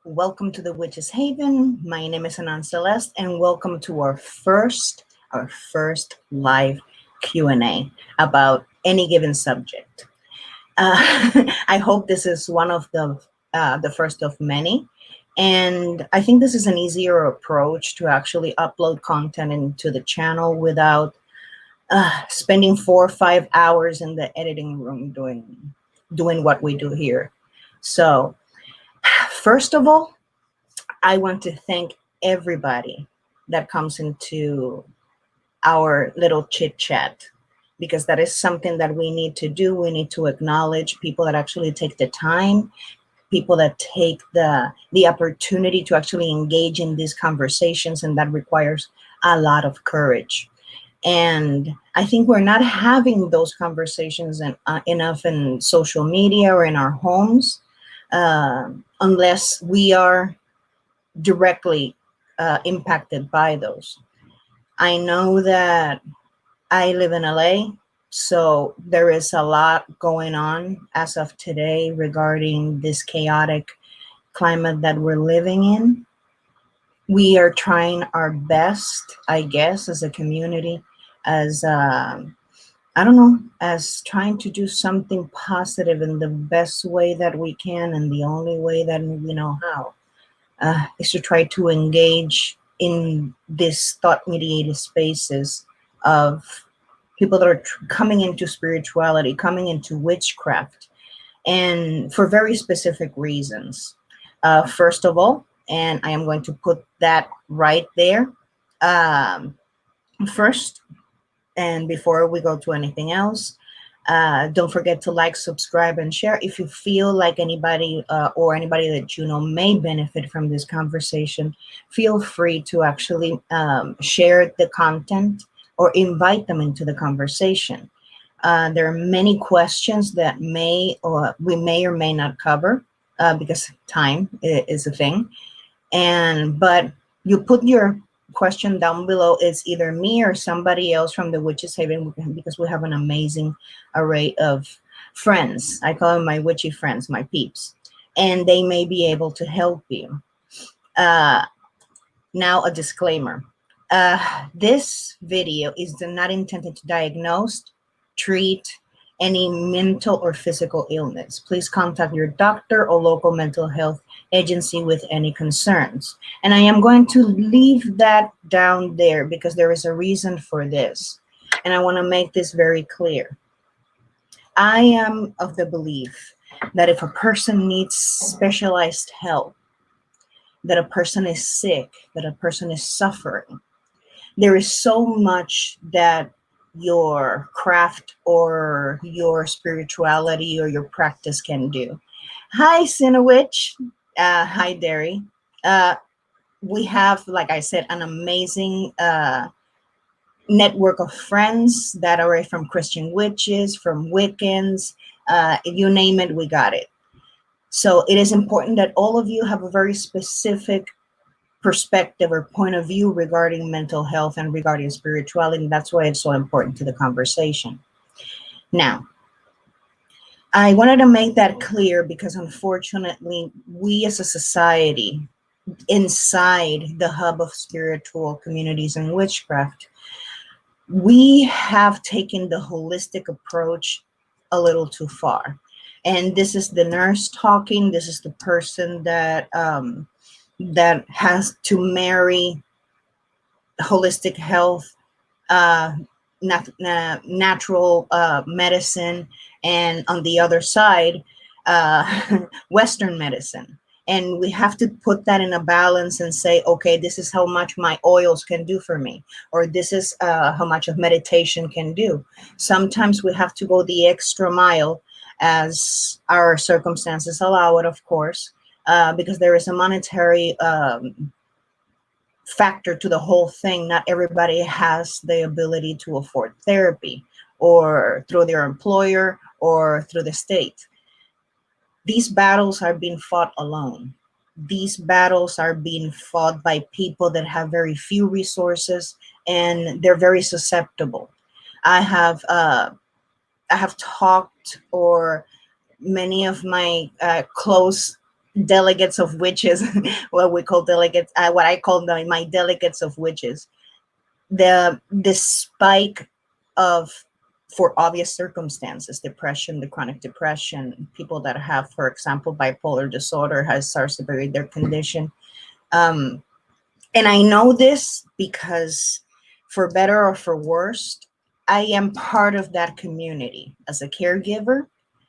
Welcome to the Witch's Haven. My name is Anan Celeste, and welcome to our first live Q&A about any given subject. I hope this is one of the first of many, and I think this is an easier approach to actually upload content into the channel without spending 4 or 5 hours in the editing room doing what we do here. So, first of all, I want to thank everybody that comes into our little chit chat, because that is something that we need to do. We need to acknowledge people that actually take the time, people that take the opportunity to actually engage in these conversations, and that requires a lot of courage. And I think we're not having those conversations enough in social media or in our homes, unless we are directly impacted by those. I know that I live in LA, so there is a lot going on as of today regarding this chaotic climate that we're living in. We are trying our best, I guess, as a community, as I don't know, as trying to do something positive in the best way that we can, and the only way that we know how. Is to try to engage in this thought mediated spaces of people that are coming into spirituality, coming into witchcraft, and for very specific reasons. First of all, and I am going to put that right there. Um, First, and before we go to anything else, don't forget to like, subscribe, and share. If you feel like anybody or anybody that you know may benefit from this conversation, feel free to actually share the content or invite them into the conversation. There are many questions that we may or may not cover, because time is a thing. But you put your question down below. It's either me or somebody else from the Witches Haven, because we have an amazing array of friends. I call them my witchy friends, my peeps, and they may be able to help you. Now, a disclaimer. This video is not intended to diagnose, treat any mental or physical illness. Please contact your doctor or local mental health agency with any concerns. And I am going to leave that down there because there is a reason for this. And I want to make this very clear. I am of the belief that if a person needs specialized help, that a person is sick, that a person is suffering, there is so much that your craft or your spirituality or your practice can do. Hi, Witch. Hi, Derry. We have, like I said, an amazing network of friends that are from Christian witches, from Wiccans, you name it, we got it. So it is important that all of you have a very specific perspective or point of view regarding mental health and regarding spirituality. That's why it's so important to the conversation. Now, I wanted to make that clear because unfortunately, we as a society, inside the hub of spiritual communities and witchcraft, we have taken the holistic approach a little too far. And this is the nurse talking. This is the person that that has to marry holistic health, natural medicine, and on the other side, Western medicine. And we have to put that in a balance and say, okay, this is how much my oils can do for me, or this is how much of meditation can do. Sometimes we have to go the extra mile as our circumstances allow it, of course, because there is a monetary factor to the whole thing. Not everybody has the ability to afford therapy, or through their employer or through the state. These battles are being fought alone. These battles are being fought by people that have very few resources, and they're very susceptible. I have talked, or many of my close delegates of witches, what we call delegates, what I call them, my delegates of witches. The spike of, for obvious circumstances, depression, the chronic depression, people that have, for example, bipolar disorder has exacerbated their condition. Um, and I know this because, for better or for worse, I am part of that community as a caregiver,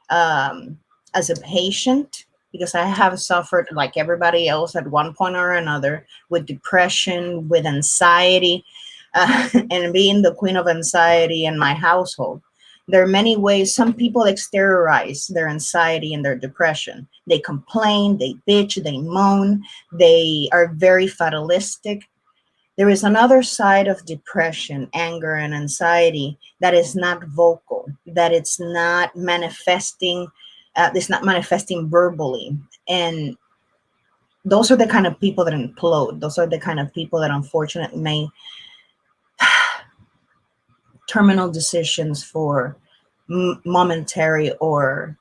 um, as a patient, because I have suffered like everybody else at one point or another with depression, with anxiety, and being the queen of anxiety in my household. There are many ways. Some people exteriorize their anxiety and their depression. They complain, they bitch, they moan, they are very fatalistic. There is another side of depression, anger, and anxiety that is not vocal, that it's not manifesting verbally. And those are the kind of people that implode. Those are the kind of people that unfortunately make terminal decisions for momentary or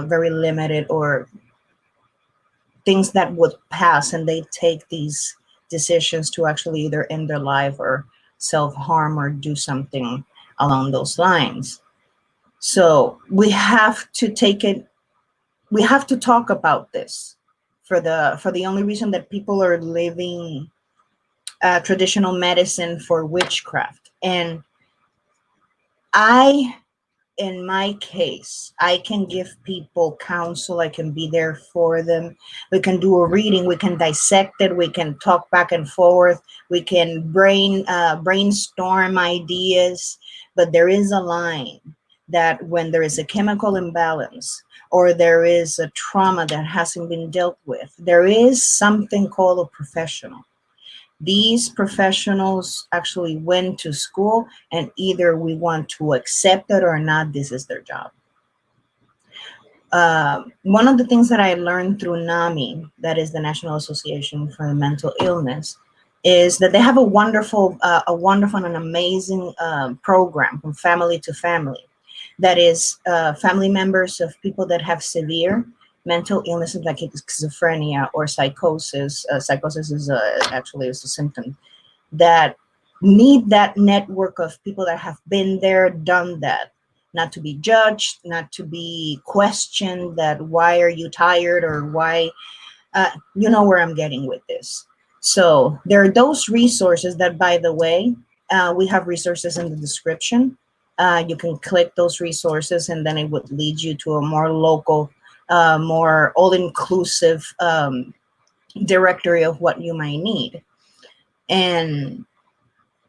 very limited, or things that would pass, and they take these decisions to actually either end their life or self-harm or do something along those lines. So we have to talk about this, for the only reason that people are living traditional medicine for witchcraft. And I in my case, I can give people counsel. I can be there for them. We can do a reading. We can dissect it. We can talk back and forth. We can brainstorm ideas. But there is a line that when there is a chemical imbalance or there is a trauma that hasn't been dealt with, there is something called a professional. These professionals actually went to school, and either we want to accept it or not, this is their job. One of the things that I learned through NAMI, that is the National Association for Mental Illness, is that they have a wonderful and amazing program from family to family. That is family members of people that have severe mental illnesses like schizophrenia or psychosis. Psychosis is actually is a symptom that need that network of people that have been there, done that, not to be judged, not to be questioned, that why are you tired, or why, you know where I'm getting with this. So there are those resources that, by the way, we have resources in the description. You can click those resources and then it would lead you to a more local, more all-inclusive directory of what you might need. And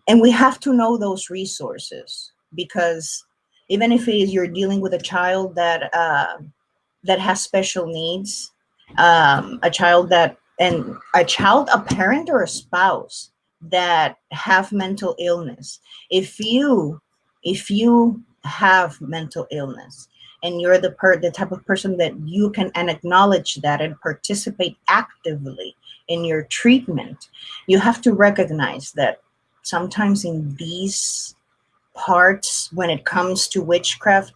we have to know those resources, because even if it is you're dealing with a child that that has special needs, a child that, and a child, a parent or a spouse that have mental illness. If you have mental illness and you're the type of person that you can and acknowledge that and participate actively in your treatment, you have to recognize that sometimes in these parts, when it comes to witchcraft,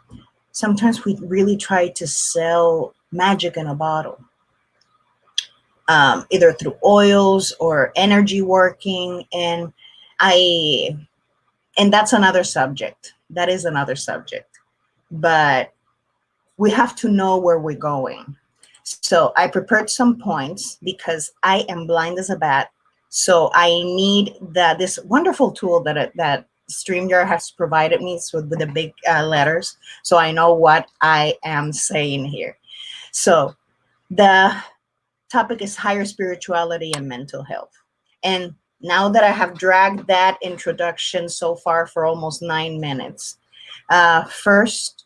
sometimes we really try to sell magic in a bottle, either through oils or energy working. And that's another subject. That is another subject. But we have to know where we're going. So I prepared some points because I am blind as a bat. So I need this wonderful tool that StreamYard has provided me, so with the big letters, so I know what I am saying here. So the topic is higher spirituality and mental health. And now that I have dragged that introduction so far for almost 9 minutes, first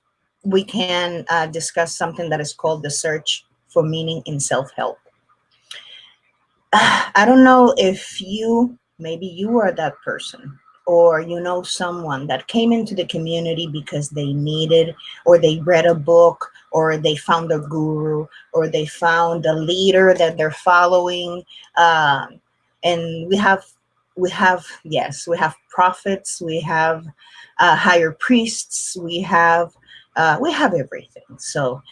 we can discuss something that is called the search for meaning in self-help. I don't know if maybe you are that person, or you know someone that came into the community because they needed, or they read a book, or they found a guru, or they found a leader that they're following. And we have prophets, we have higher priests, we have everything. So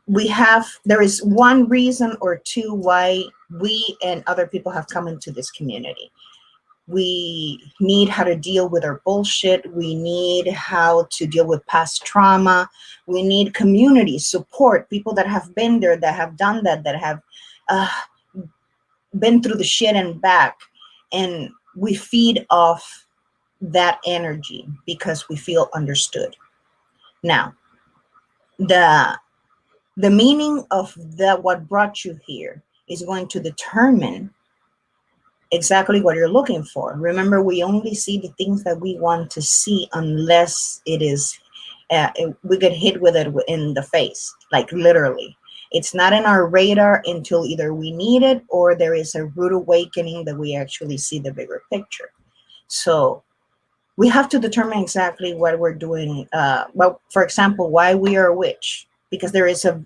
there is one reason or two why we and other people have come into this community. We need how to deal with our bullshit. We need how to deal with past trauma. We need community support, people that have been there, that have done that, that have uh, been through the shit and back. And we feed off that energy because we feel understood. Now, the meaning of what brought you here is going to determine exactly what you're looking for. Remember, we only see the things that we want to see unless it is we get hit with it in the face, like literally. It's not in our radar until either we need it or there is a rude awakening that we actually see the bigger picture. So we have to determine exactly what we're doing. Well, for example, why we are a witch, because there is a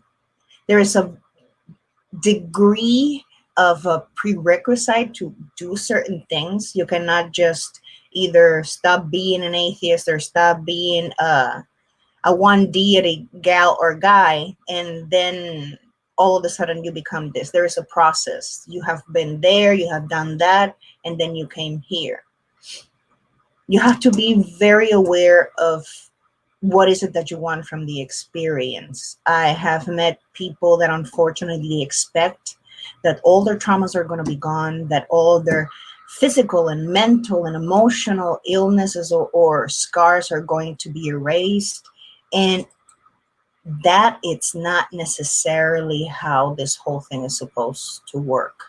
degree of a prerequisite to do certain things. You cannot just either stop being an atheist or stop being a one deity gal or guy, and then all of a sudden you become this. There is a process. You have been there, you have done that, and then you came here. You have to be very aware of what is it that you want from the experience. I have met people that unfortunately expect that all their traumas are going to be gone, that all their physical and mental and emotional illnesses or scars are going to be erased. And that it's not necessarily how this whole thing is supposed to work.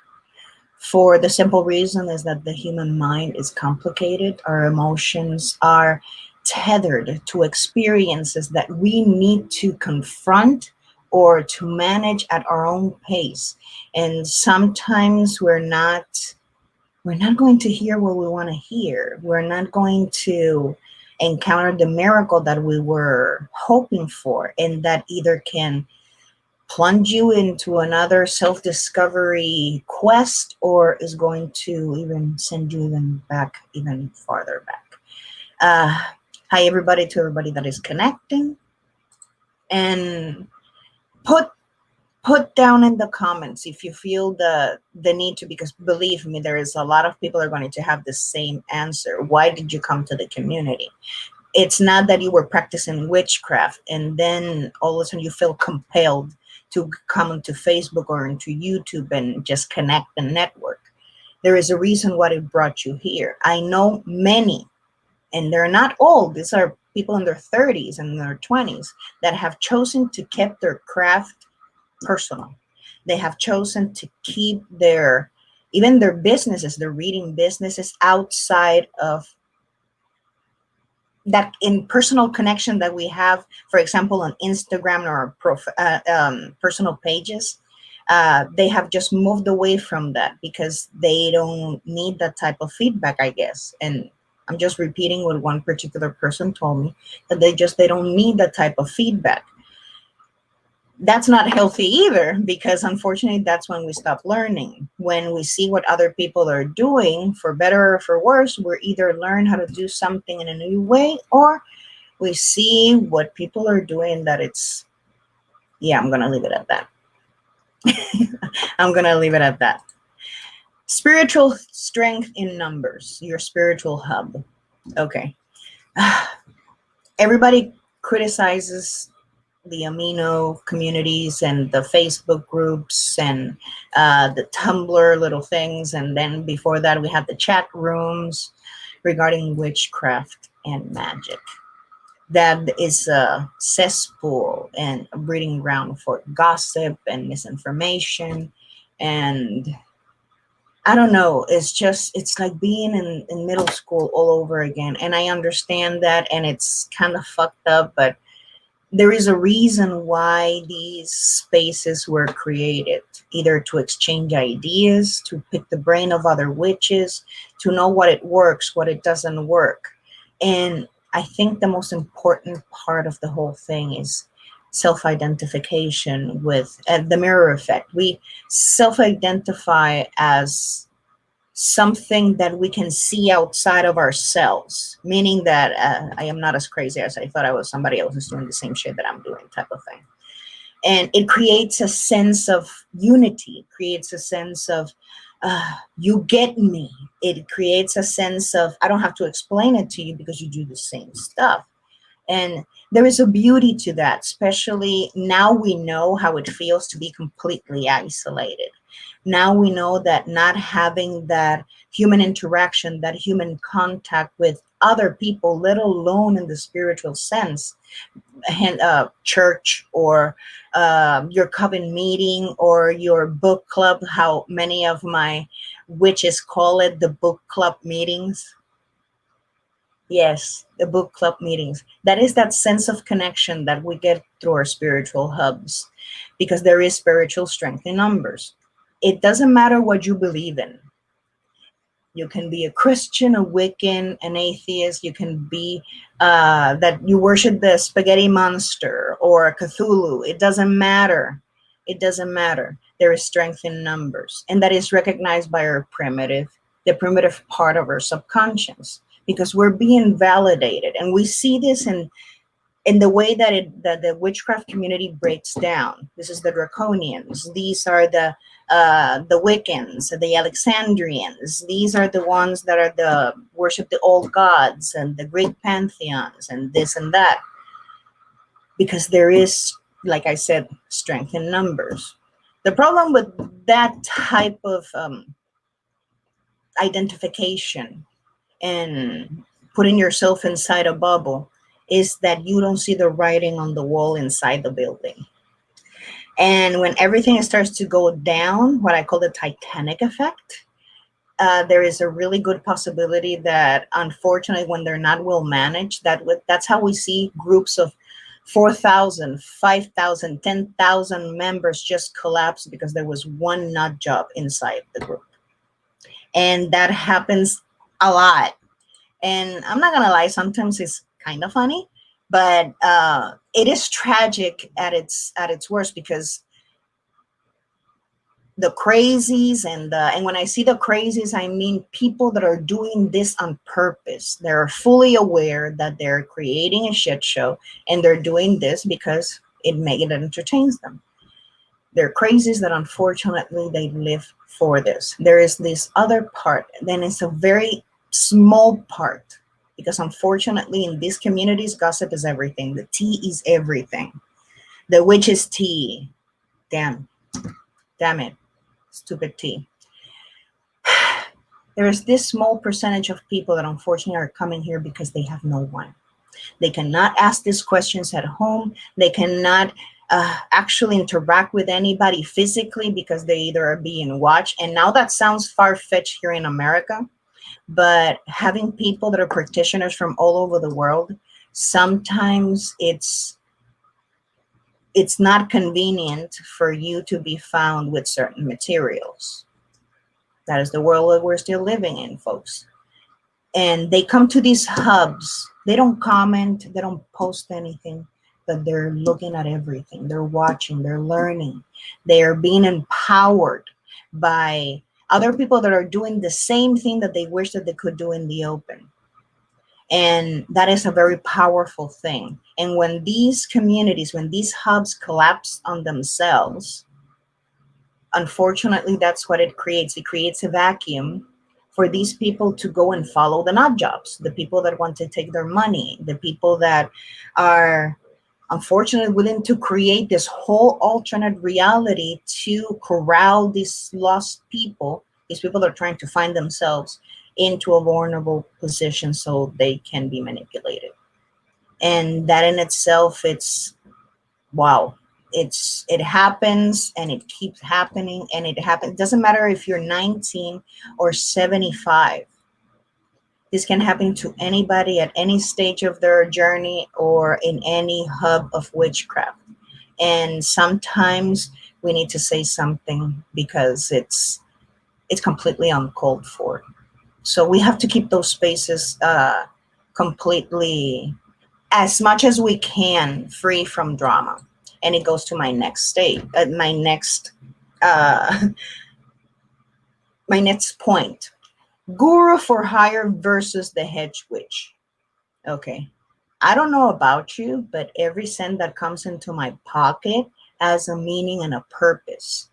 For the simple reason is that the human mind is complicated. Our emotions are tethered to experiences that we need to confront or to manage at our own pace. And sometimes we're not going to hear what we want to hear. We're not going to encounter the miracle that we were hoping for, and that either can plunge you into another self-discovery quest or is going to even send you even farther back. Hi everybody, to everybody that is connecting, and put down in the comments if you feel the need to, because believe me, there is a lot of people are going to have the same answer. Why did you come to the community? It's not that you were practicing witchcraft and then all of a sudden you feel compelled to come into Facebook or into YouTube and just connect and network. There is a reason why it brought you here. I know many, and they're not old. These are people in their 30s and their 20s that have chosen to keep their craft personal. They have chosen to keep even their businesses, their reading businesses, outside of that in personal connection that we have, for example, on Instagram or personal pages. They have just moved away from that because they don't need that type of feedback, I guess. And I'm just repeating what one particular person told me, that they don't need that type of feedback. That's not healthy either, because unfortunately that's when we stop learning. When we see what other people are doing, for better or for worse, we're either learn how to do something in a new way, or we see what people are doing that I'm going to leave it at that. I'm going to leave it at that. Spiritual strength in numbers, your spiritual hub. Okay. Everybody criticizes the amino communities and the Facebook groups and the Tumblr little things. And then before that, we had the chat rooms regarding witchcraft and magic. That is a cesspool and a breeding ground for gossip and misinformation. And I don't know, it's like being in middle school all over again. And I understand that, and it's kind of fucked up, but there is a reason why these spaces were created, either to exchange ideas, to pick the brain of other witches, to know what it works, what it doesn't work. And I think the most important part of the whole thing is self-identification with the mirror effect. We self-identify as something that we can see outside of ourselves, meaning that I am not as crazy as I thought I was. Somebody else is doing the same shit that I'm doing, type of thing. And it creates a sense of unity, it creates a sense of you get me. It creates a sense of I don't have to explain it to you because you do the same stuff. And there is a beauty to that, especially now we know how it feels to be completely isolated. Now we know that not having that human interaction, that human contact with other people, let alone in the spiritual sense, church or your coven meeting or your book club, how many of my witches call it, the book club meetings. Yes, the book club meetings. That is that sense of connection that we get through our spiritual hubs, because there is spiritual strength in numbers. It doesn't matter what you believe in. You can be a Christian, a Wiccan, an atheist. You can be that you worship the spaghetti monster or Cthulhu. It doesn't matter. It doesn't matter. There is strength in numbers, and that is recognized by the primitive part of our subconscious, because we're being validated, and we see this in the way that the witchcraft community breaks down. This is the Draconians. These are the Wiccans, the Alexandrians. These are the ones that are the worship the old gods and the Greek pantheons and this and that. Because there is, like I said, strength in numbers. The problem with that type of identification and putting yourself inside a bubble is that you don't see the writing on the wall inside the building. And when everything starts to go down, what I call the Titanic effect, there is a really good possibility that, unfortunately, when they're not well managed, that's how we see groups of 4,000, 5,000, 10,000 members just collapse because there was one nut job inside the group. And that happens a lot. And I'm not gonna lie, sometimes it's kind of funny, but it is tragic at its worst, because the crazies and when I see the crazies, I mean people that are doing this on purpose. They're fully aware that they're creating a shit show, and they're doing this because it entertains them. They're crazies that unfortunately they live for this. There is this other part, then it's a very small part, because unfortunately in these communities, gossip is everything. The tea is everything. The witch's tea. Damn it. Stupid tea. There is this small percentage of people that unfortunately are coming here because they have no one. They cannot ask these questions at home. They cannot actually interact with anybody physically because they either are being watched. And now that sounds far-fetched here in America, but having people that are practitioners from all over the world, sometimes it's not convenient for you to be found with certain materials. That is the world that we're still living in, folks. And they come to these hubs. They don't comment, they don't post anything, but they're looking at everything. They're watching, they're learning. They are being empowered by other people that are doing the same thing that they wish that they could do in the open. And that is a very powerful thing. And when these communities, when these hubs collapse on themselves, unfortunately, that's what it creates. It creates a vacuum for these people to go and follow the nut jobs, the people that want to take their money, the people that are unfortunately willing to create this whole alternate reality to corral these lost people, these people that are trying to find themselves into a vulnerable position so they can be manipulated. And that in itself, it's wow. It happens, and it keeps happening, and it happens. It doesn't matter if you're 19 or 75. This can happen to anybody at any stage of their journey or in any hub of witchcraft. And sometimes we need to say something because it's completely uncalled for. So we have to keep those spaces completely, as much as we can, free from drama. And it goes to my next my next point. Guru for hire versus the hedge witch. Okay. I don't know about you, but every cent that comes into my pocket, as a meaning and a purpose.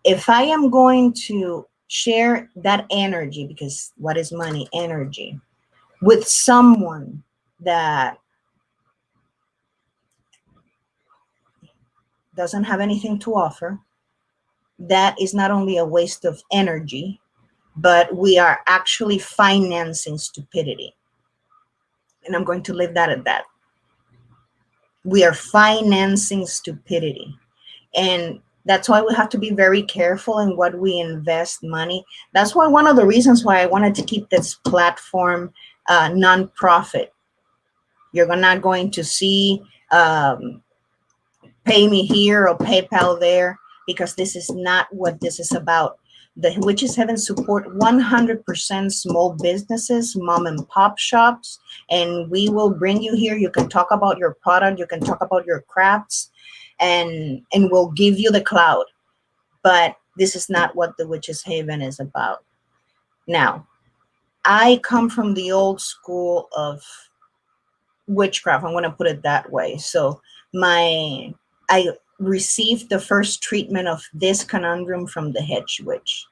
If I am going to share that energy, because what is money? Energy, with someone that doesn't have anything to offer, that is not only a waste of energy, but we are actually financing stupidity. And I'm going to leave that at that. We are financing stupidity. And that's why we have to be very careful in what we invest money. That's why one of the reasons why I wanted to keep this platform nonprofit. You're not going to see pay me here or PayPal there, because this is not what this is about. The Witches Heaven support 100% small businesses, mom and pop shops, and we will bring you here. You can talk about your product, you can talk about your crafts, and we'll give you the cloud. But this is not what the Witches Haven is about. Now, I come from the old school of witchcraft. I'm going to put it that way. So I received the first treatment of this conundrum from the Hedge Witch.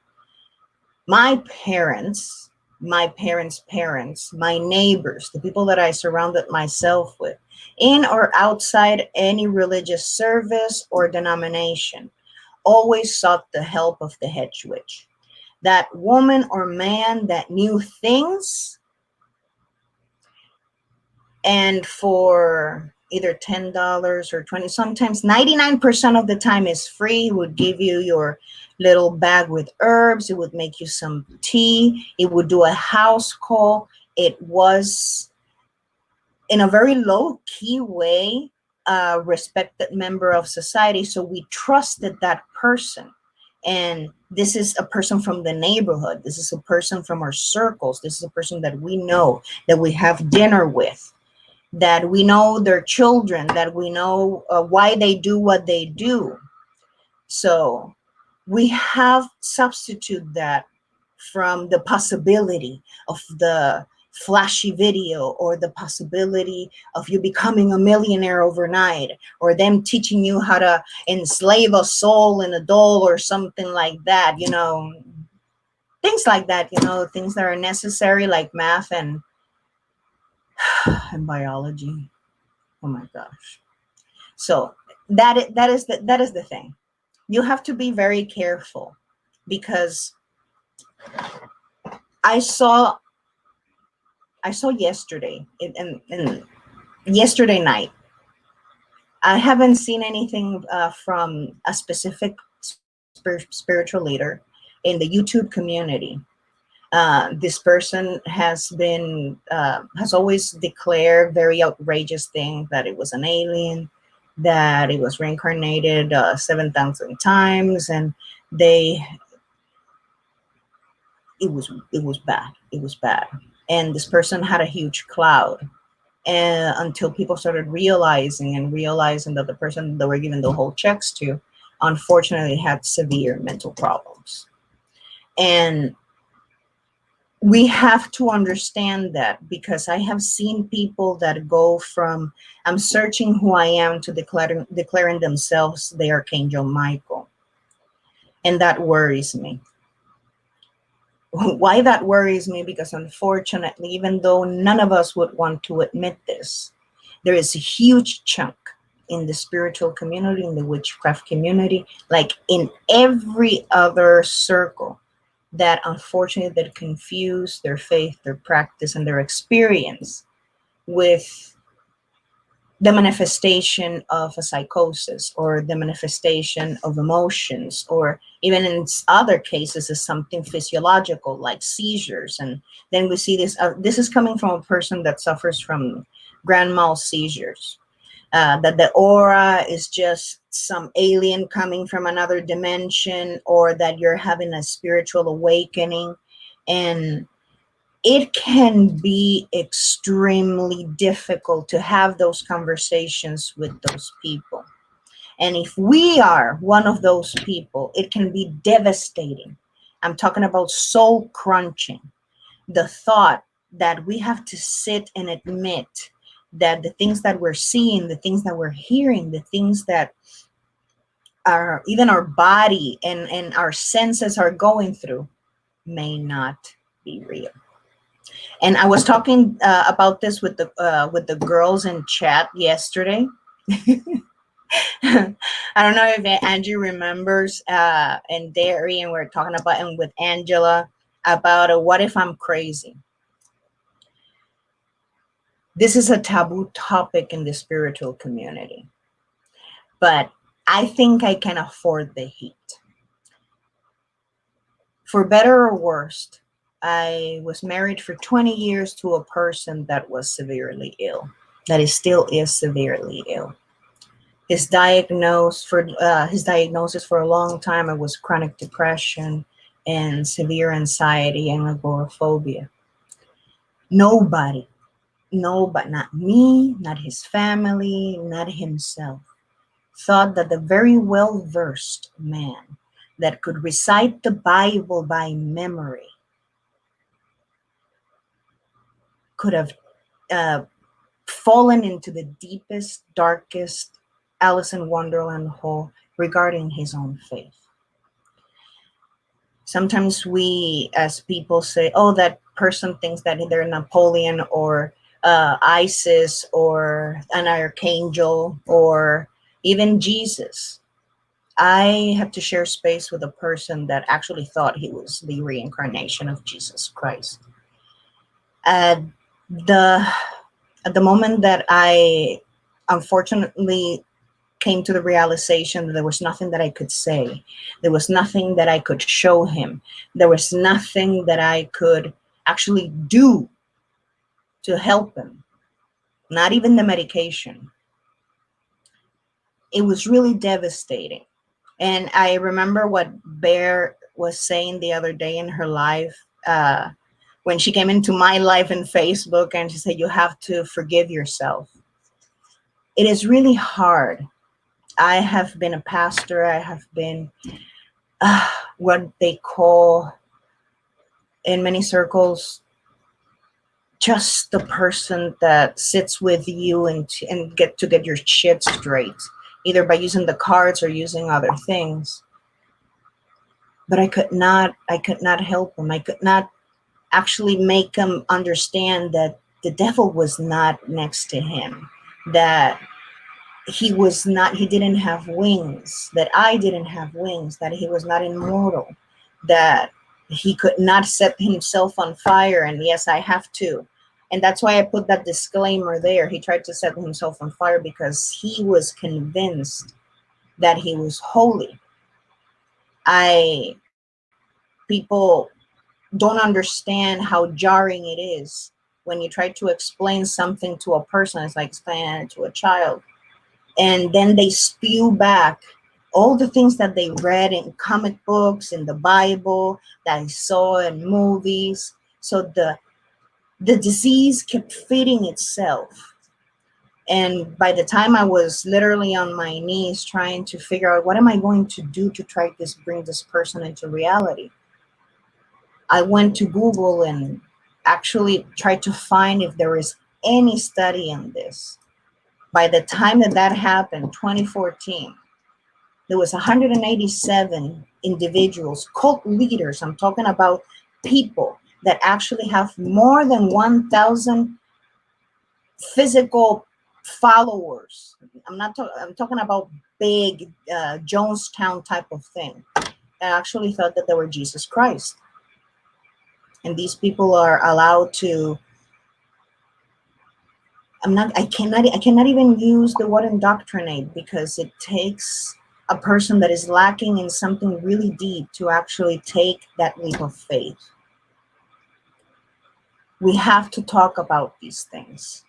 My parents, my parents, my neighbors, the people that I surrounded myself with, in or outside any religious service or denomination, always sought the help of the Hedge Witch. That woman or man that knew things, and for either $10 or 20, sometimes 99% of the time is free. It would give you your little bag with herbs. It would make you some tea. It would do a house call. It was, in a very low key way, a respected member of society. So we trusted that person. And this is a person from the neighborhood. This is a person from our circles. This is a person that we know, that we have dinner with, that we know their children, that we know why they do what they do. So we have substituted that from the possibility of the flashy video, or the possibility of you becoming a millionaire overnight, or them teaching you how to enslave a soul in a doll or something like that, things like that, things that are necessary, like math and biology. Oh my gosh. So that is the thing. You have to be very careful, because I saw yesterday, and yesterday night, I haven't seen anything from a specific spiritual leader in the YouTube community. This person has always declared very outrageous things, that it was an alien, that it was reincarnated 7,000 times, and it was bad. It was bad. And this person had a huge cloud, and until people started realizing that the person that were giving the whole checks to, unfortunately, had severe mental problems. And we have to understand that, because I have seen people that go from, I'm searching who I am, to declaring themselves the Archangel Michael. And that worries me. Why that worries me? Because unfortunately, even though none of us would want to admit this, there is a huge chunk in the spiritual community, in the witchcraft community, like in every other circle, that unfortunately that confuse their faith, their practice, and their experience with the manifestation of a psychosis, or the manifestation of emotions, or even in other cases is something physiological like seizures. And then we see this, this is coming from a person that suffers from grand mal seizures, that the aura is just some alien coming from another dimension, or that you're having a spiritual awakening. And it can be extremely difficult to have those conversations with those people. And if we are one of those people, it can be devastating. I'm talking about soul crunching. The thought that we have to sit and admit that the things that we're seeing, the things that we're hearing, the things that our even our body and our senses are going through may not be real. And I was talking about this with the girls in chat yesterday. I don't know if Angie remembers, and Derry, and we're talking about, and with Angela, about what if I'm crazy. This is a taboo topic in the spiritual community, but I think I can afford the heat. For better or worse, I was married for 20 years to a person that was severely ill, that is still is severely ill. His diagnosis for a long time, it was chronic depression and severe anxiety and agoraphobia. Nobody, not me, not his family, not himself, thought that the very well-versed man that could recite the Bible by memory could have fallen into the deepest, darkest Alice in Wonderland hole regarding his own faith. Sometimes we, as people, say, oh, that person thinks that they're Napoleon or Isis or an archangel or even Jesus. I have to share space with a person that actually thought he was the reincarnation of Jesus Christ. At the moment that I unfortunately came to the realization that there was nothing that I could say, there was nothing that I could show him, there was nothing that I could actually do to help him, not even the medication. It was really devastating. And I remember what Bear was saying the other day in her live, when she came into my life in Facebook, and she said, you have to forgive yourself. It is really hard. I have been a pastor. I have been what they call in many circles just the person that sits with you and get your shit straight, either by using the cards or using other things. But I could not help him. I could not actually make him understand that the devil was not next to him, that he didn't have wings, that I didn't have wings, that he was not immortal, that he could not set himself on fire. And yes, I have to. And that's why I put that disclaimer there. He tried to set himself on fire because he was convinced that he was holy. People don't understand how jarring it is when you try to explain something to a person. It's like explaining it to a child. And then they spew back all the things that they read in comic books, in the Bible, that I saw in movies. So the disease kept feeding itself. And by the time I was literally on my knees trying to figure out what am I going to do to try to bring this person into reality, I went to Google and actually tried to find if there is any study on this. By the time that happened, 2014, there was 187 individuals, cult leaders. I'm talking about people that actually have more than 1,000 physical followers. I'm talking about big Jonestown type of thing. I actually thought that they were Jesus Christ. And these people are allowed to, I cannot even use the word indoctrinate, because it takes a person that is lacking in something really deep to actually take that leap of faith. We have to talk about these things.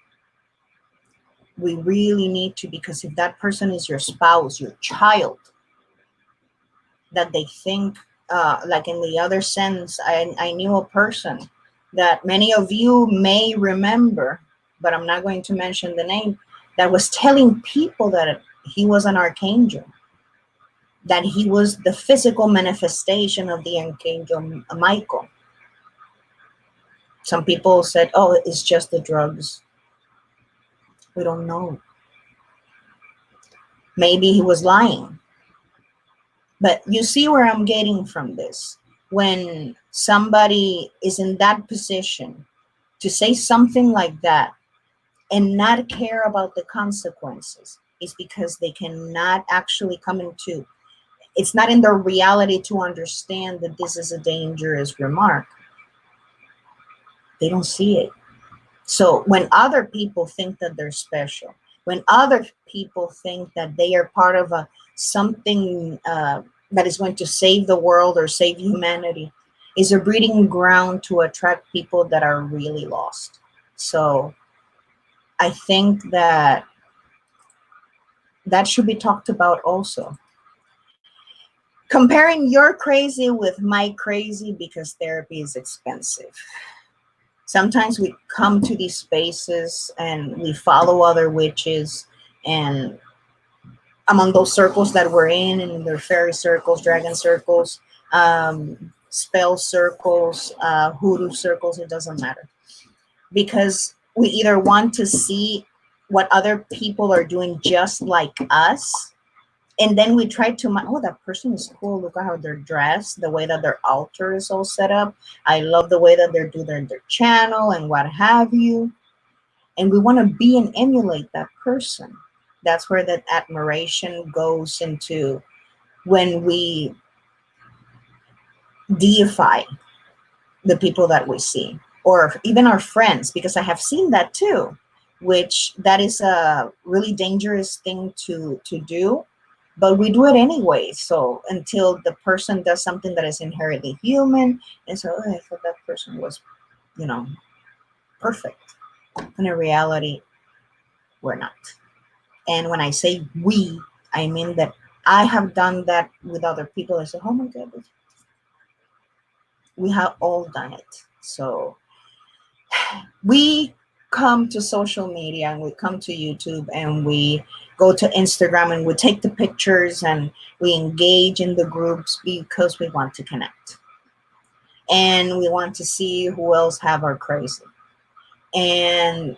We really need to, because if that person is your spouse, your child, that they think, like in the other sense, I knew a person that many of you may remember, but I'm not going to mention the name, that was telling people that he was an archangel, that he was the physical manifestation of the archangel Michael. Some people said, oh, it's just the drugs. We don't know. Maybe he was lying. But you see where I'm getting from this. When somebody is in that position to say something like that and not care about the consequences, is because they cannot actually come into, it's not in their reality to understand that this is a dangerous remark. They don't see it. So when other people think that they're special, when other people think that they are part of a something that is going to save the world or save humanity, is a breeding ground to attract people that are really lost. So I think that that should be talked about also. Comparing your crazy with my crazy, because therapy is expensive. Sometimes we come to these spaces and we follow other witches, and among those circles that we're in their fairy circles, dragon circles, spell circles, hoodoo circles, it doesn't matter. Because we either want to see what other people are doing just like us, and then we try to, oh, that person is cool. Look at how they're dressed, the way that their altar is all set up. I love the way that they do their channel and what have you. And we want to be and emulate that person. That's where that admiration goes into, when we deify the people that we see, or even our friends, because I have seen that too, which that is a really dangerous thing to do, but we do it anyway. So until the person does something that is inherently human, and so, oh, I thought that person was, perfect. And in reality, we're not. And when I say we, I mean that I have done that with other people. I say, oh my God, we have all done it. So we come to social media and we come to YouTube and we go to Instagram and we take the pictures and we engage in the groups because we want to connect. And we want to see who else have our crazy. And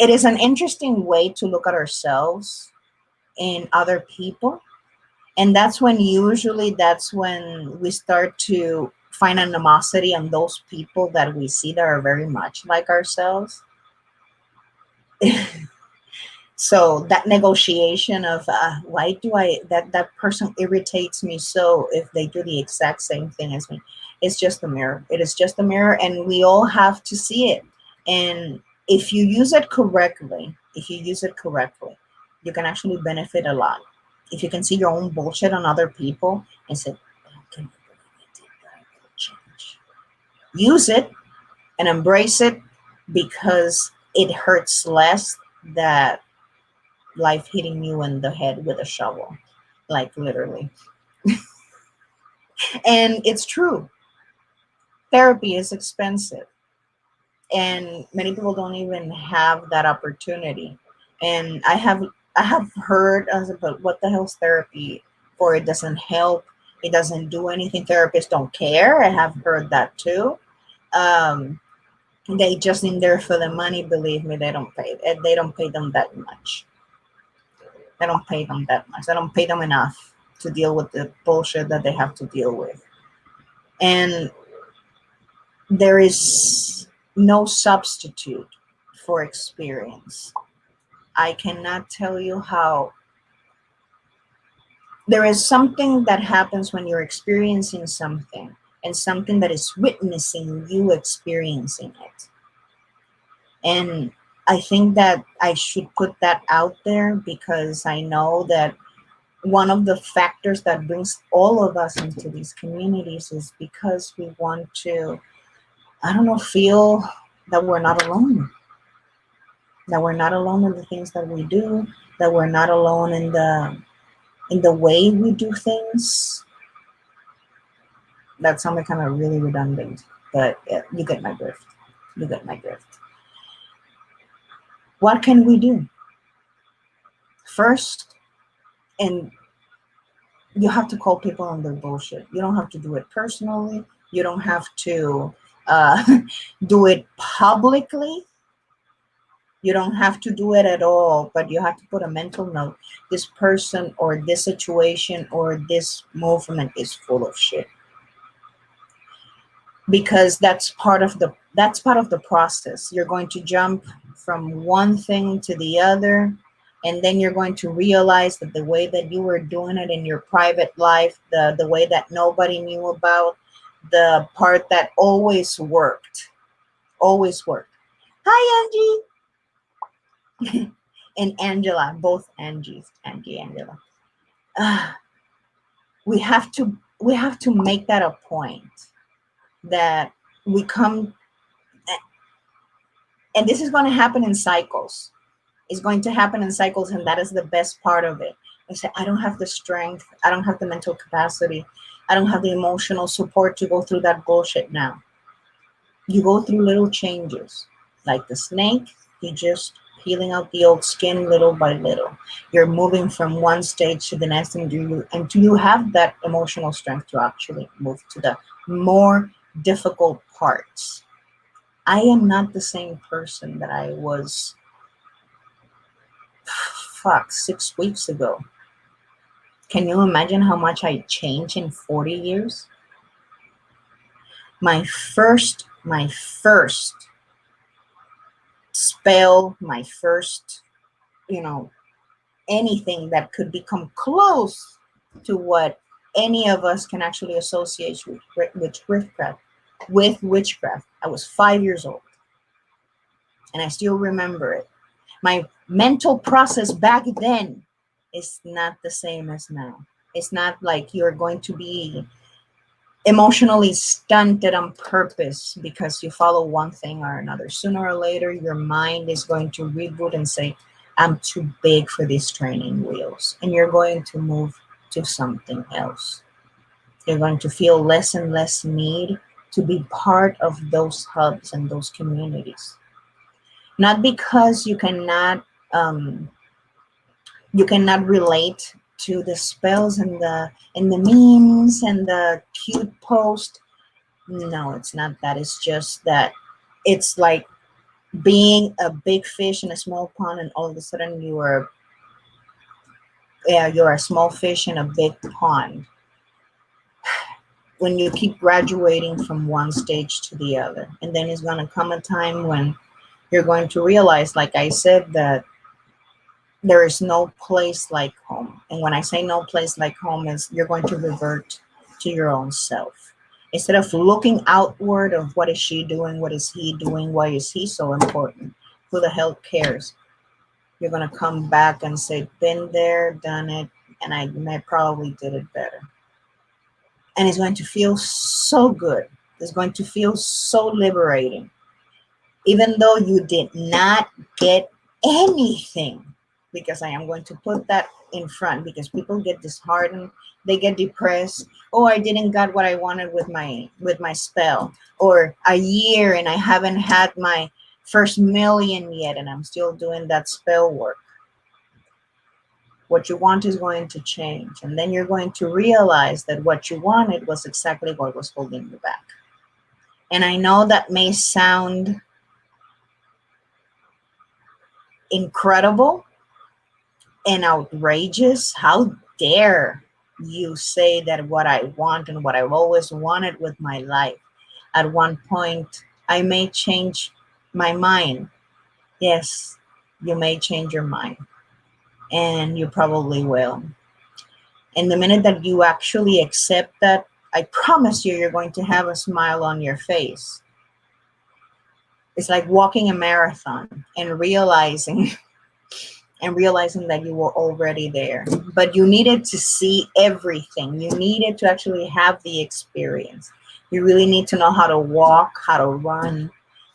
it is an interesting way to look at ourselves in other people. And that's when we start to find animosity on those people that we see that are very much like ourselves. So that negotiation of why do that person irritates me so if they do the exact same thing as me, it's just a mirror. It is just a mirror, and we all have to see it. And if you use it correctly, you can actually benefit a lot. If you can see your own bullshit on other people and say, "Oh, can I believe I did that? I will change." Use it and embrace it, because it hurts less that life hitting you in the head with a shovel, like literally. And it's true. Therapy is expensive, and many people don't even have that opportunity. And I have heard as about, what the hell's therapy for? It doesn't help. It doesn't do anything. Therapists don't care. I have heard that too. Um, they just in there for the money. Believe me, they don't pay. They don't pay them that much. They don't pay them that much. They don't pay them enough to deal with the bullshit that they have to deal with. And there is no substitute for experience. I cannot tell you how. There is something that happens when you're experiencing something, and something that is witnessing you experiencing it. And I think that I should put that out there, because I know that one of the factors that brings all of us into these communities is because we want to, I don't know, feel that we're not alone. That we're not alone in the things that we do, that we're not alone in the way we do things. That sounded kind of really redundant, but yeah, you get my drift. You get my drift. What can we do? First, and you have to call people on their bullshit. You don't have to do it personally. You don't have to do it publicly. You don't have to do it at all, but you have to put a mental note. This person or this situation or this movement is full of shit, because that's part of the process. You're going to jump from one thing to the other, and then you're going to realize that the way that you were doing it in your private life, the way that nobody knew about, the part that always worked. Hi, Angie. And Angela, both Angies, Angie, Angela. uh, we have to make that a point, that we come, and this is going to happen in cycles. It's going to happen in cycles, and that is the best part of it. I say, I don't have the strength, I don't have the mental capacity, I don't have the emotional support to go through that bullshit now. You go through little changes, like the snake. You just peeling out the old skin little by little. You're moving from one stage to the next, and do you have that emotional strength to actually move to the more difficult parts? I am not the same person that I was, 6 weeks ago. Can you imagine how much I changed in 40 years? My first spell, my first, you know, anything that could become close to what any of us can actually associate with witchcraft. With witchcraft, I was 5 years old, and I still remember it. My mental process back then is not the same as now. It's not like you're going to be emotionally stunted on purpose because you follow one thing or another. Sooner or later, your mind is going to reboot and say, I'm too big for these training wheels. And you're going to move to something else. You're going to feel less and less need to be part of those hubs and those communities. Not because um, you cannot relate to the spells and the memes and the cute post. No, it's not that. It's just that it's like being a big fish in a small pond, and all of a sudden you're a small fish in a big pond. When you keep graduating from one stage to the other, and then it's going to come a time when you're going to realize, like I said, that there is no place like home. And when I say no place like home, is you're going to revert to your own self. Instead of looking outward of what is she doing, what is he doing, why is he so important, who the hell cares? You're going to come back and say, been there, done it, and I probably did it better. And it's going to feel so good. It's going to feel so liberating. Even though you did not get anything, because I am going to put that in front, because people get disheartened, they get depressed. Oh, I didn't got what I wanted with my spell, or a year and I haven't had my first million yet, and I'm still doing that spell work. What you want is going to change, and then you're going to realize that what you wanted was exactly what was holding you back. And I know that may sound incredible and outrageous. How dare you say that what I want and what I've always wanted with my life? At one point, I may change my mind. Yes, you may change your mind, and you probably will. And the minute that you actually accept that, I promise you're going to have a smile on your face. It's like walking a marathon and realizing that you were already there. But you needed to see everything. You needed to actually have the experience. You really need to know how to walk, how to run,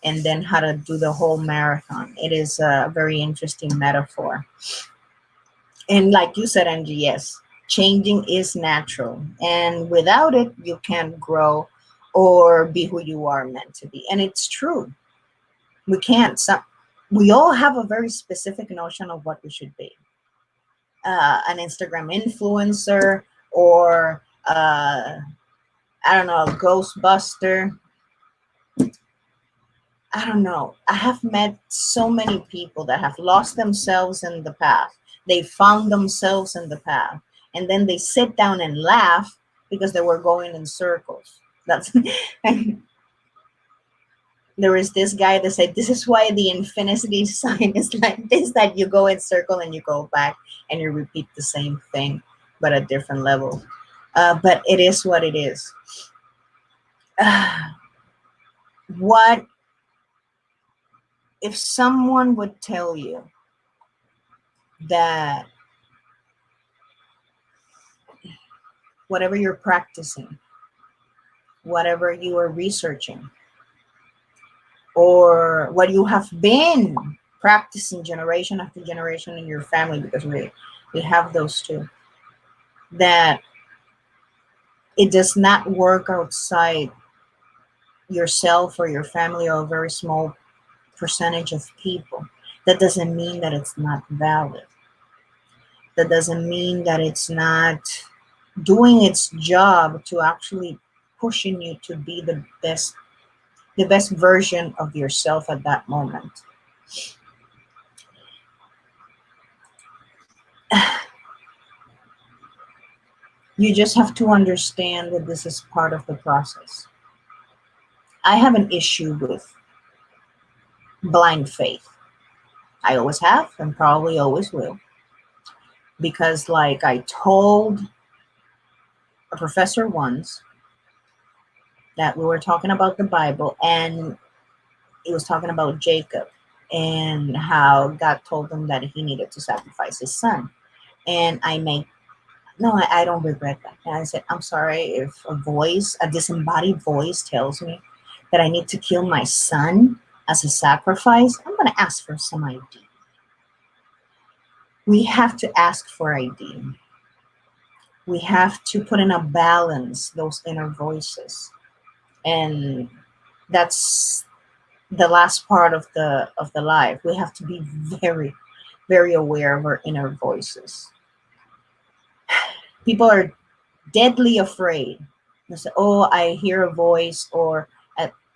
and then how to do the whole marathon. It is a very interesting metaphor. And like you said, Angie, yes, changing is natural. And without it, you can't grow or be who you are meant to be. And it's true. We can't. We all have a very specific notion of what we should be. An Instagram influencer, or I don't know, a Ghostbuster. I don't know. I have met so many people that have lost themselves in the path. They found themselves in the path. And then they sit down and laugh because they were going in circles. That's and there is this guy that said this is why the infinity sign is like this, that you go in circle and you go back and you repeat the same thing but at different levels. But it is what it is. What if someone would tell you that whatever you're practicing, whatever you are researching, or what you have been practicing generation after generation in your family, because we have those too, that it does not work outside yourself or your family or a very small percentage of people, that doesn't mean that it's not valid. That doesn't mean that it's not doing its job to actually pushing you to be the best version of yourself at that moment. You just have to understand that this is part of the process. I have an issue with blind faith. I always have and probably always will. Because, like I told a professor once, that we were talking about the Bible and he was talking about Jacob and how God told him that he needed to sacrifice his son. And I made no, I don't regret that. And I said, I'm sorry if a disembodied voice tells me that I need to kill my son as a sacrifice, I'm going to ask for some ID. We have to ask for ID. We have to put in a balance those inner voices. And that's the last part of the life. We have to be very, very aware of our inner voices. People are deadly afraid. They say, oh, I hear a voice, or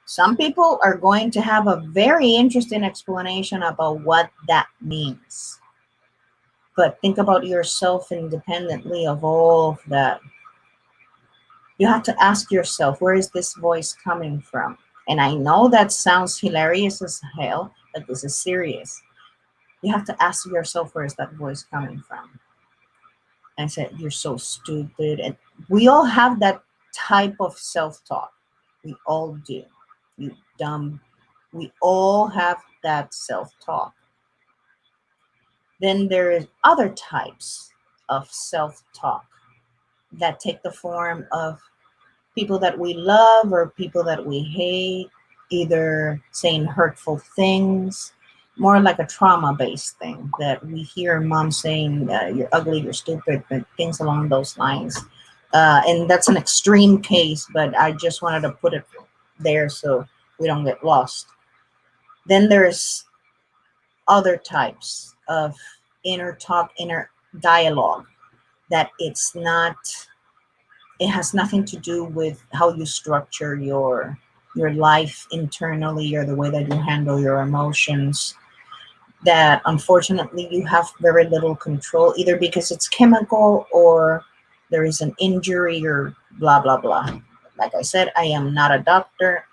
some people are going to have a very interesting explanation about what that means. But think about yourself independently of all of that. You have to ask yourself, where is this voice coming from? And I know that sounds hilarious as hell, but this is serious. You have to ask yourself, where is that voice coming from? And I said, you're so stupid. And we all have that type of self-talk. We all do. You dumb. We all have that self-talk. Then there is other types of self-talk that take the form of people that we love or people that we hate, either saying hurtful things, more like a trauma-based thing that we hear mom saying, you're ugly, you're stupid, and things along those lines. And that's an extreme case, but I just wanted to put it there so we don't get lost. Then there's other types of inner talk, inner dialogue, that it has nothing to do with how you structure your life internally or the way that you handle your emotions, that unfortunately you have very little control, either because it's chemical or there is an injury or blah blah blah. Like I said, I am not a doctor,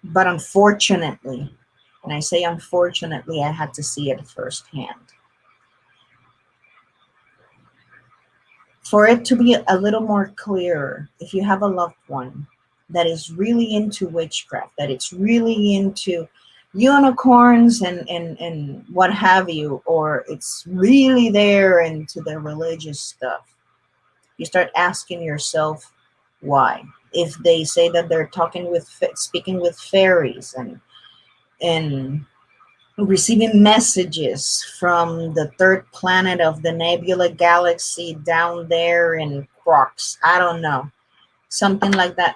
but unfortunately, and I say unfortunately, I had to see it firsthand. For it to be a little more clear, if you have a loved one that is really into witchcraft, that it's really into unicorns and what have you, or it's really there into the religious stuff, you start asking yourself why. If they say that they're speaking with fairies and receiving messages from the third planet of the nebula galaxy down there in Crocs, I don't know, something like that,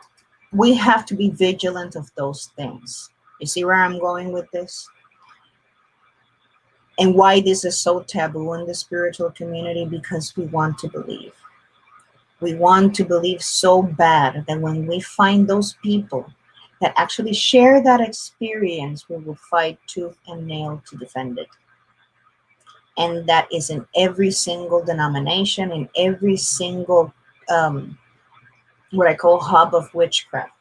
we have to be vigilant of those things. You see where I'm going with this? And why this is so taboo in the spiritual community? Because we want to believe. We want to believe so bad that when we find those people that actually share that experience, we will fight tooth and nail to defend it. And that is in every single denomination, in every single what I call hub of witchcraft.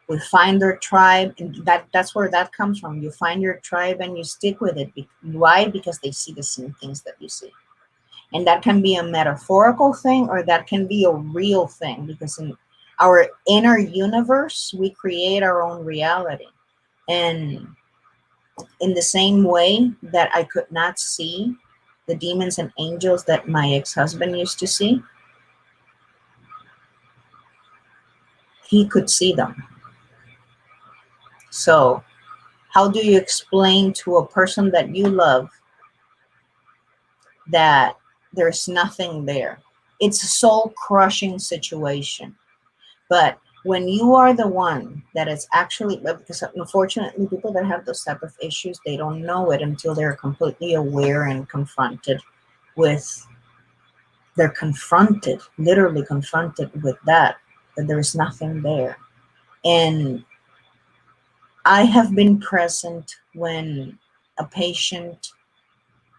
We find their tribe, and that's where that comes from. You find your tribe and you stick with it. Why? Because they see the same things that you see. And that can be a metaphorical thing, or that can be a real thing, because in our inner universe, we create our own reality. And in the same way that I could not see the demons and angels that my ex-husband used to see, he could see them. So how do you explain to a person that you love that there's nothing there? It's a soul-crushing situation. But when you are the one that is actually, because unfortunately people that have those type of issues, they don't know it until they're completely aware and confronted with, they're confronted, literally confronted with that there is nothing there. And I have been present when a patient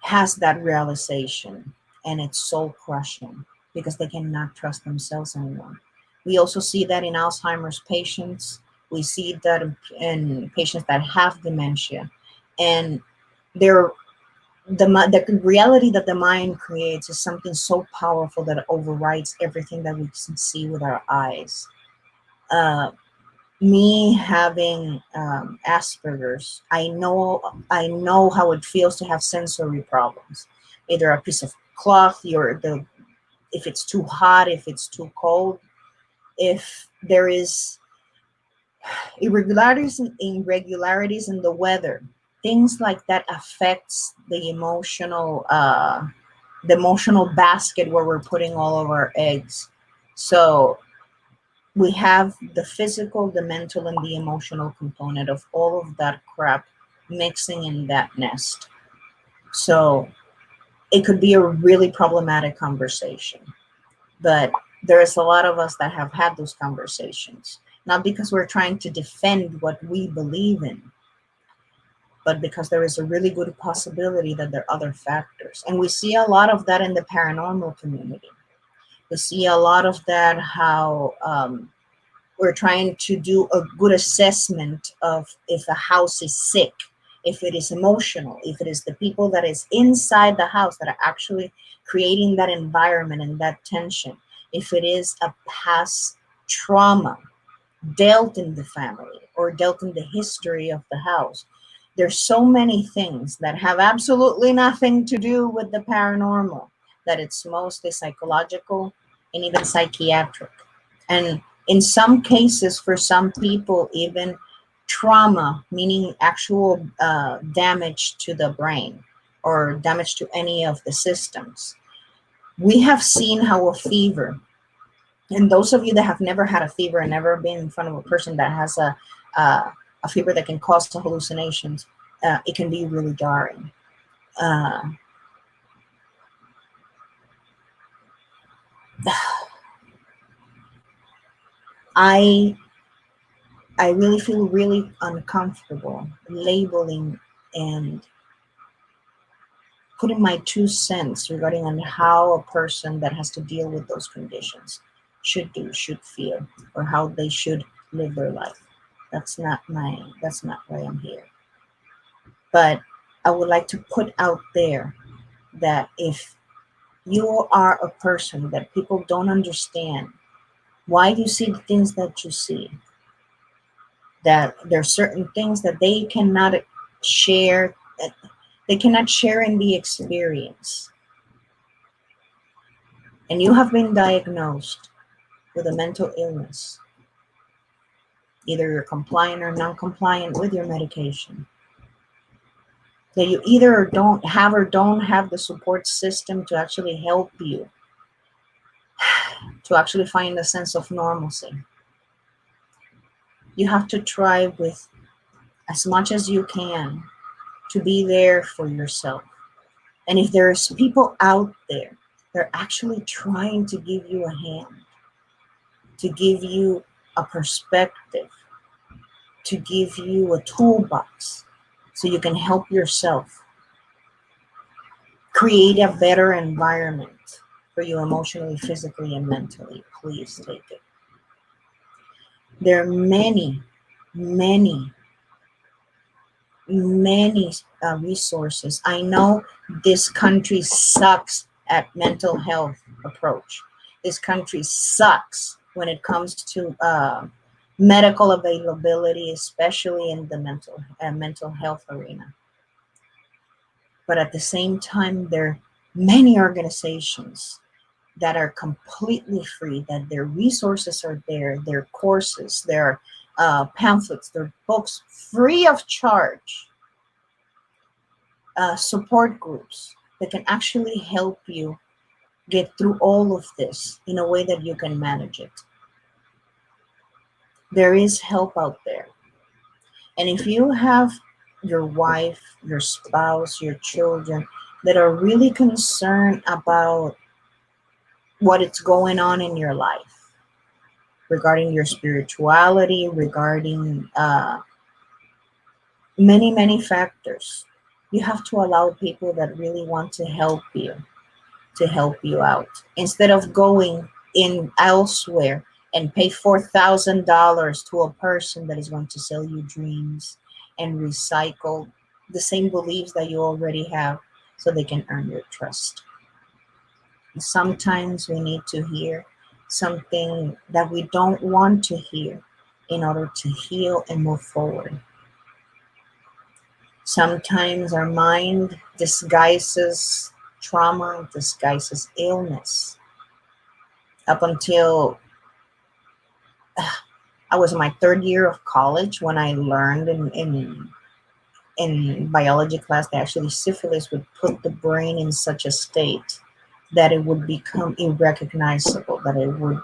has that realization, and it's soul crushing because they cannot trust themselves anymore. We also see that in Alzheimer's patients. We see that in patients that have dementia, and they're the reality that the mind creates is something so powerful that it overrides everything that we can see with our eyes. Uh, Me having Asperger's, I know how it feels to have sensory problems. Either a piece of cloth, if it's too hot, if it's too cold, if there is irregularities in the weather, things like that affects the emotional basket where we're putting all of our eggs. So we have the physical, the mental, and the emotional component of all of that crap mixing in that nest. So it could be a really problematic conversation. But there's a lot of us that have had those conversations, not because we're trying to defend what we believe in, but because there is a really good possibility that there are other factors. And we see a lot of that in the paranormal community. We see a lot of that, how we're trying to do a good assessment of if a house is sick, if it is emotional, if it is the people that is inside the house that are actually creating that environment and that tension, if it is a past trauma dealt in the family or dealt in the history of the house. There's so many things that have absolutely nothing to do with the paranormal, that it's mostly psychological and even psychiatric. And in some cases, for some people, even trauma, meaning actual damage to the brain or damage to any of the systems. We have seen how a fever, and those of you that have never had a fever and never been in front of a person that has a fever that can cause hallucinations, it can be really jarring. I really feel really uncomfortable labeling and putting my 2 cents regarding on how a person that has to deal with those conditions should do, should feel, or how they should live their life. That's not why I'm here. But I would like to put out there that if you are a person that people don't understand why you see the things that you see, that there are certain things that they cannot share, they cannot share in the experience, and you have been diagnosed with a mental illness, either you're compliant or non-compliant with your medication, that you either don't have the support system to actually help you to actually find a sense of normalcy. You have to try with as much as you can to be there for yourself. And if there's people out there, they're actually trying to give you a hand, to give you a perspective, to give you a toolbox so you can help yourself create a better environment for you emotionally, physically, and mentally. Please take it. There are many, many, many resources. I know this country sucks at mental health approach. This country sucks when it comes to medical availability, especially in the mental health arena. But at the same time, there are many organizations that are completely free, that their resources are there, their courses, their pamphlets, their books, free of charge, support groups that can actually help you get through all of this in a way that you can manage it. There is help out there. And if you have your wife, your spouse, your children that are really concerned about what is going on in your life, regarding your spirituality, regarding many, many factors, you have to allow people that really want to help you out instead of going in elsewhere and pay $4,000 to a person that is going to sell you dreams and recycle the same beliefs that you already have so they can earn your trust. Sometimes we need to hear something that we don't want to hear in order to heal and move forward. Sometimes our mind disguises trauma, disguises illness. Up until I was in my third year of college when I learned in biology class that actually syphilis would put the brain in such a state that it would become irrecognizable, that it would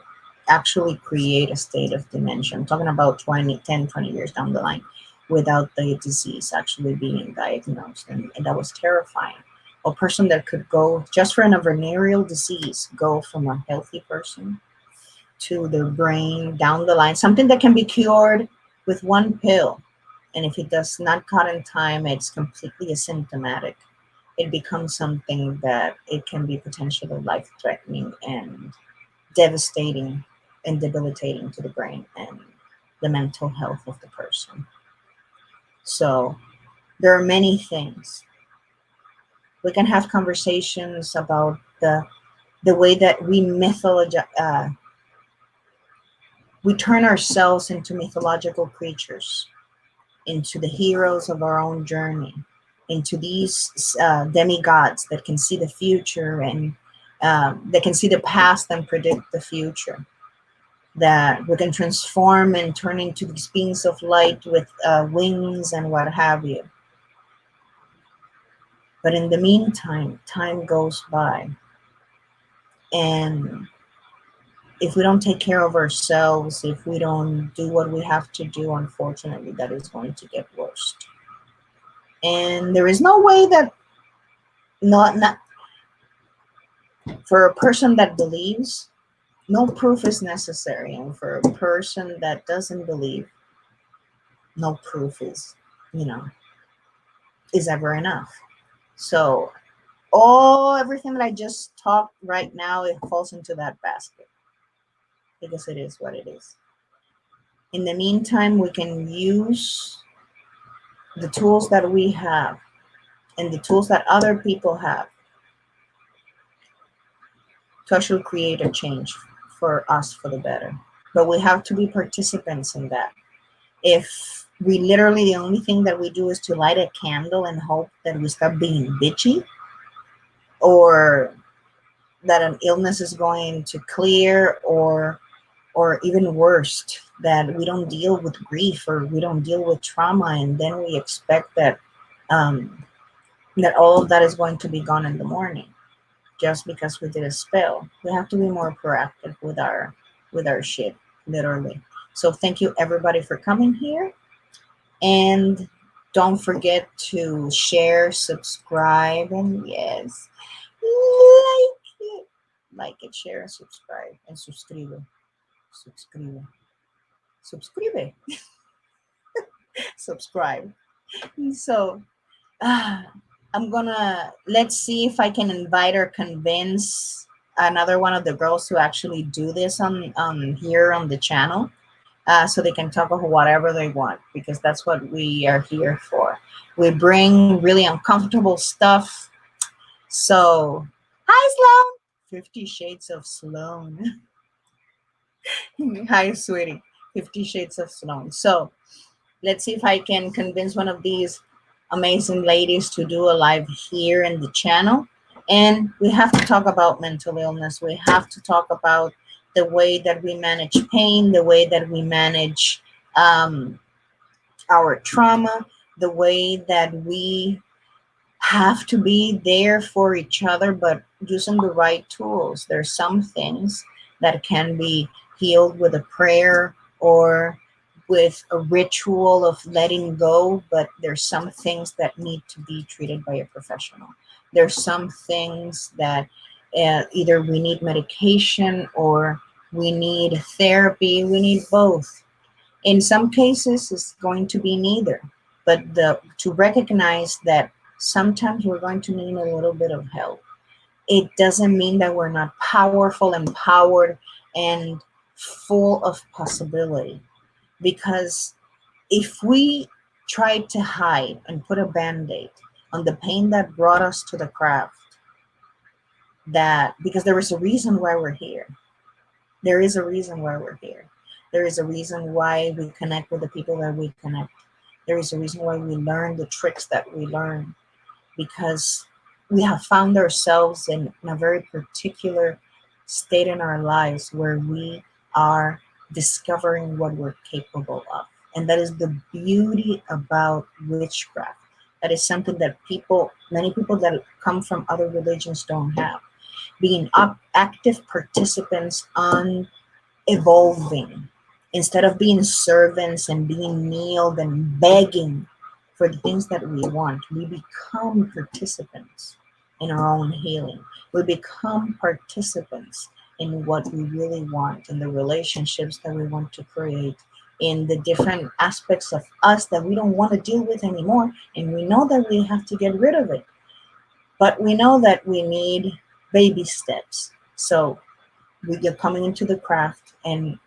actually create a state of dementia. I'm talking about 10, 20 years down the line without the disease actually being diagnosed. And that was terrifying. A person that could go just for a venereal disease, go from a healthy person to their brain down the line, something that can be cured with one pill. And if it does not cut in time, it's completely asymptomatic. It becomes something that it can be potentially life-threatening and devastating and debilitating to the brain and the mental health of the person. So there are many things. We can have conversations about the way that we turn ourselves into mythological creatures, into the heroes of our own journey, into these demigods that can see the future and that can see the past and predict the future, that we can transform and turn into these beings of light with wings and what have you. But in the meantime, time goes by. And if we don't take care of ourselves, if we don't do what we have to do, unfortunately, that is going to get worse. And there is no way that not for a person that believes, no proof is necessary. And for a person that doesn't believe, no proof is, is ever enough. So everything that I just talked right now, it falls into that basket because it is what it is. In the meantime, we can use the tools that we have and the tools that other people have to actually create a change for us for the better. But we have to be participants in that. If we literally, the only thing that we do is to light a candle and hope that we stop being bitchy, or that an illness is going to clear, or even worse, that we don't deal with grief or we don't deal with trauma, and then we expect that that all of that is going to be gone in the morning just because we did a spell. We have to be more proactive with our shit, literally. So thank you everybody for coming here, and don't forget to share, subscribe, and yes, like it, share, and subscribe, and subscribe. subscribe. So ah, let's see if I can invite or convince another one of the girls to actually do this on here on the channel, so they can talk about whatever they want, because that's what we are here for. We bring really uncomfortable stuff. So, hi, Sloan. 50 Shades of Sloan. Hi, sweetie. 50 Shades of Sloan. So, let's see if I can convince one of these amazing ladies to do a live here in the channel. And we have to talk about mental illness. We have to talk about the way that we manage pain, the way that we manage um, our trauma, the way that we have to be there for each other, but using the right tools. There's some things that can be healed with a prayer or with a ritual of letting go, but there's some things that need to be treated by a professional. There's some things that either we need medication or we need therapy, we need both. In some cases, it's going to be neither. But to recognize that sometimes we're going to need a little bit of help. It doesn't mean that we're not powerful, empowered, and full of possibility. Because if we try to hide and put a band-aid on the pain that brought us to the craft, that because there is a reason why we're here. There is a reason why we're here. There is a reason why we connect with the people that we connect. There is a reason why we learn the tricks that we learn, because we have found ourselves in a very particular state in our lives where we are discovering what we're capable of. And that is the beauty about witchcraft. That is something that many people that come from other religions don't have. Being active participants on evolving, instead of being servants and being kneeled and begging for the things that we want, we become participants in our own healing. We become participants in what we really want, in the relationships that we want to create, in the different aspects of us that we don't want to deal with anymore. And we know that we have to get rid of it. But we know that we need baby steps. So we get coming into the craft and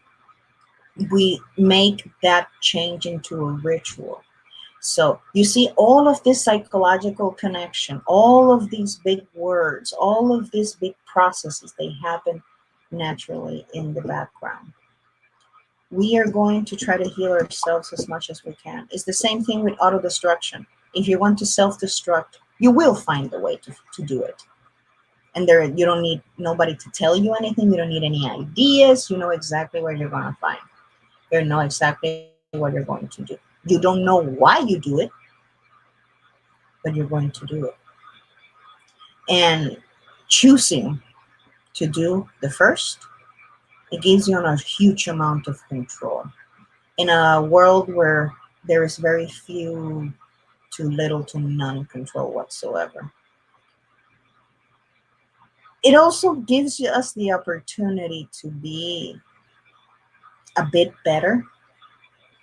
we make that change into a ritual. So you see all of this psychological connection, all of these big words, all of these big processes, they happen naturally in the background. We are going to try to heal ourselves as much as we can. It's the same thing with auto-destruction. If you want to self-destruct, you will find a way to do it. And you don't need nobody to tell you anything. You don't need any ideas. You know exactly what you're going to find. You know exactly what you're going to do. You don't know why you do it, but you're going to do it. And choosing to do the first, it gives you a huge amount of control. In a world where there is very few to little to none control whatsoever. It also gives us the opportunity to be a bit better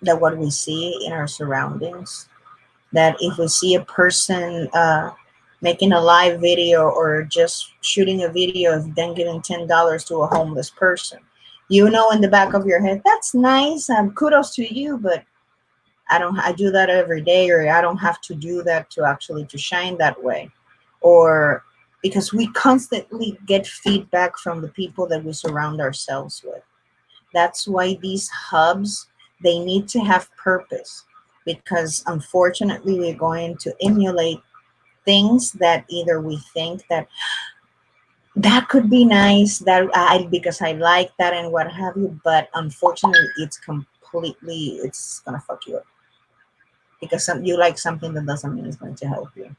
than what we see in our surroundings. That if we see a person making a live video or just shooting a video of them giving $10 to a homeless person, you know in the back of your head, that's nice, kudos to you, but I do that every day, or I don't have to do that to actually to shine that way. Or because we constantly get feedback from the people that we surround ourselves with. That's why these hubs, they need to have purpose, because unfortunately we're going to emulate things that either we think that could be nice, that because I like that and what have you, but unfortunately it's gonna fuck you up, because you like something that doesn't mean it's going to help you.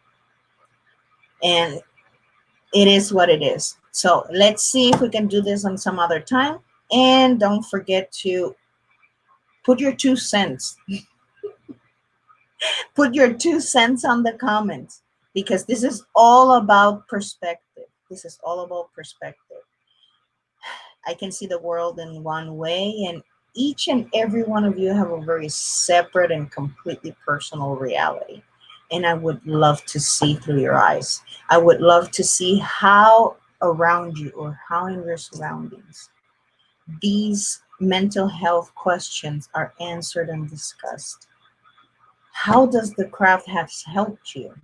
And it is what it is. So let's see if we can do this on some other time. And don't forget to put your 2 cents. Put your 2 cents on the comments, because this is all about perspective. This is all about perspective. I can see the world in one way, and each and every one of you have a very separate and completely personal reality. And I would love to see through your eyes. I would love to see how around you or how in your surroundings these mental health questions are answered and discussed. How does the craft have helped you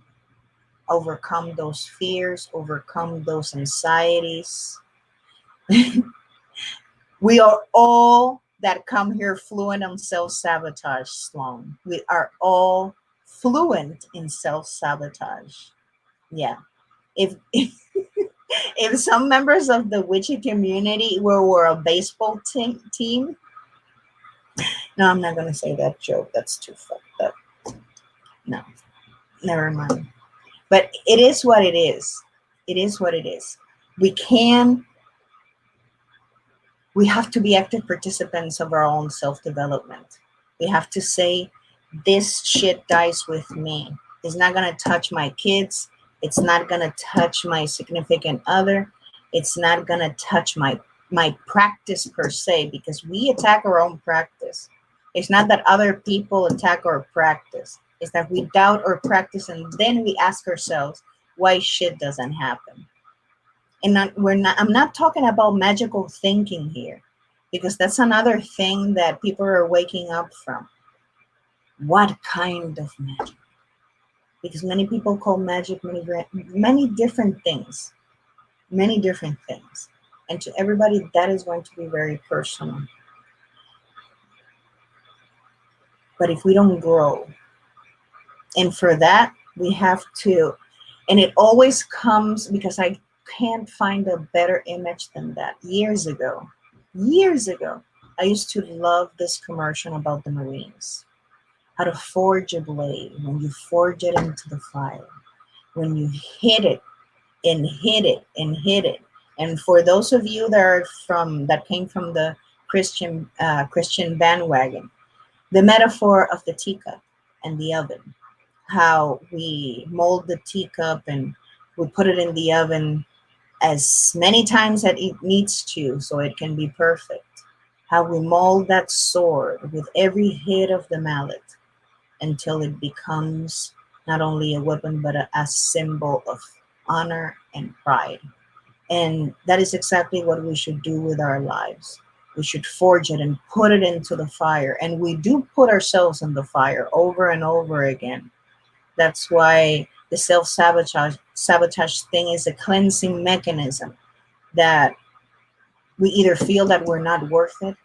overcome those fears, overcome those anxieties? We are all that come here fluent on self-sabotage, Sloan. We are all fluent in self-sabotage. Yeah. If some members of the witchy community were a baseball team, no, I'm not gonna say that joke. That's too fucked up. No, never mind. But it is what it is. It is what it is. We have to be active participants of our own self-development. We have to say, this shit dies with me. It's not gonna touch my kids. It's not gonna touch my significant other. It's not gonna touch my practice per se, because we attack our own practice. It's not that other people attack our practice. It's that we doubt our practice and then we ask ourselves why shit doesn't happen. And I'm not talking about magical thinking here, because that's another thing that people are waking up from. What kind of magic? Because many people call magic many different things, and to everybody that is going to be very personal. But if we don't grow, and for that we have to, and it always comes, because I can't find a better image than that. Years ago, I used to love this commercial about the Marines. How to forge a blade when you forge it into the fire, when you hit it and hit it and hit it. And for those of you that came from the Christian bandwagon, the metaphor of the teacup and the oven, how we mold the teacup and we put it in the oven as many times as it needs to so it can be perfect. How we mold that sword with every hit of the mallet until it becomes not only a weapon but a symbol of honor and pride. And that is exactly what we should do with our lives. We should forge it and put it into the fire. And we do put ourselves in the fire over and over again. That's why the sabotage thing is a cleansing mechanism, that we either feel that we're not worth it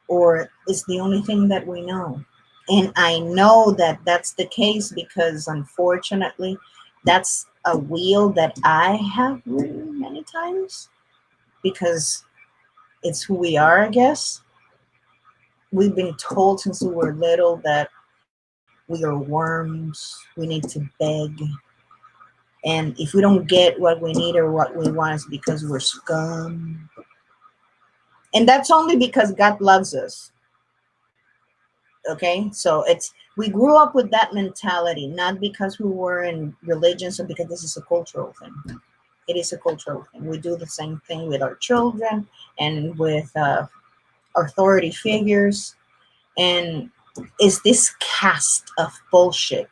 or it's the only thing that we know. And I know that that's the case because unfortunately that's a wheel that I have ridden many times, because it's who we are, I guess. We've been told since we were little that we are worms, we need to beg. And if we don't get what we need or what we want, it's because we're scum. And that's only because God loves us. Okay, so we grew up with that mentality, not because we were in religion, so because this is a cultural thing. It is a cultural thing. We do the same thing with our children and with authority figures. And it's this cast of bullshit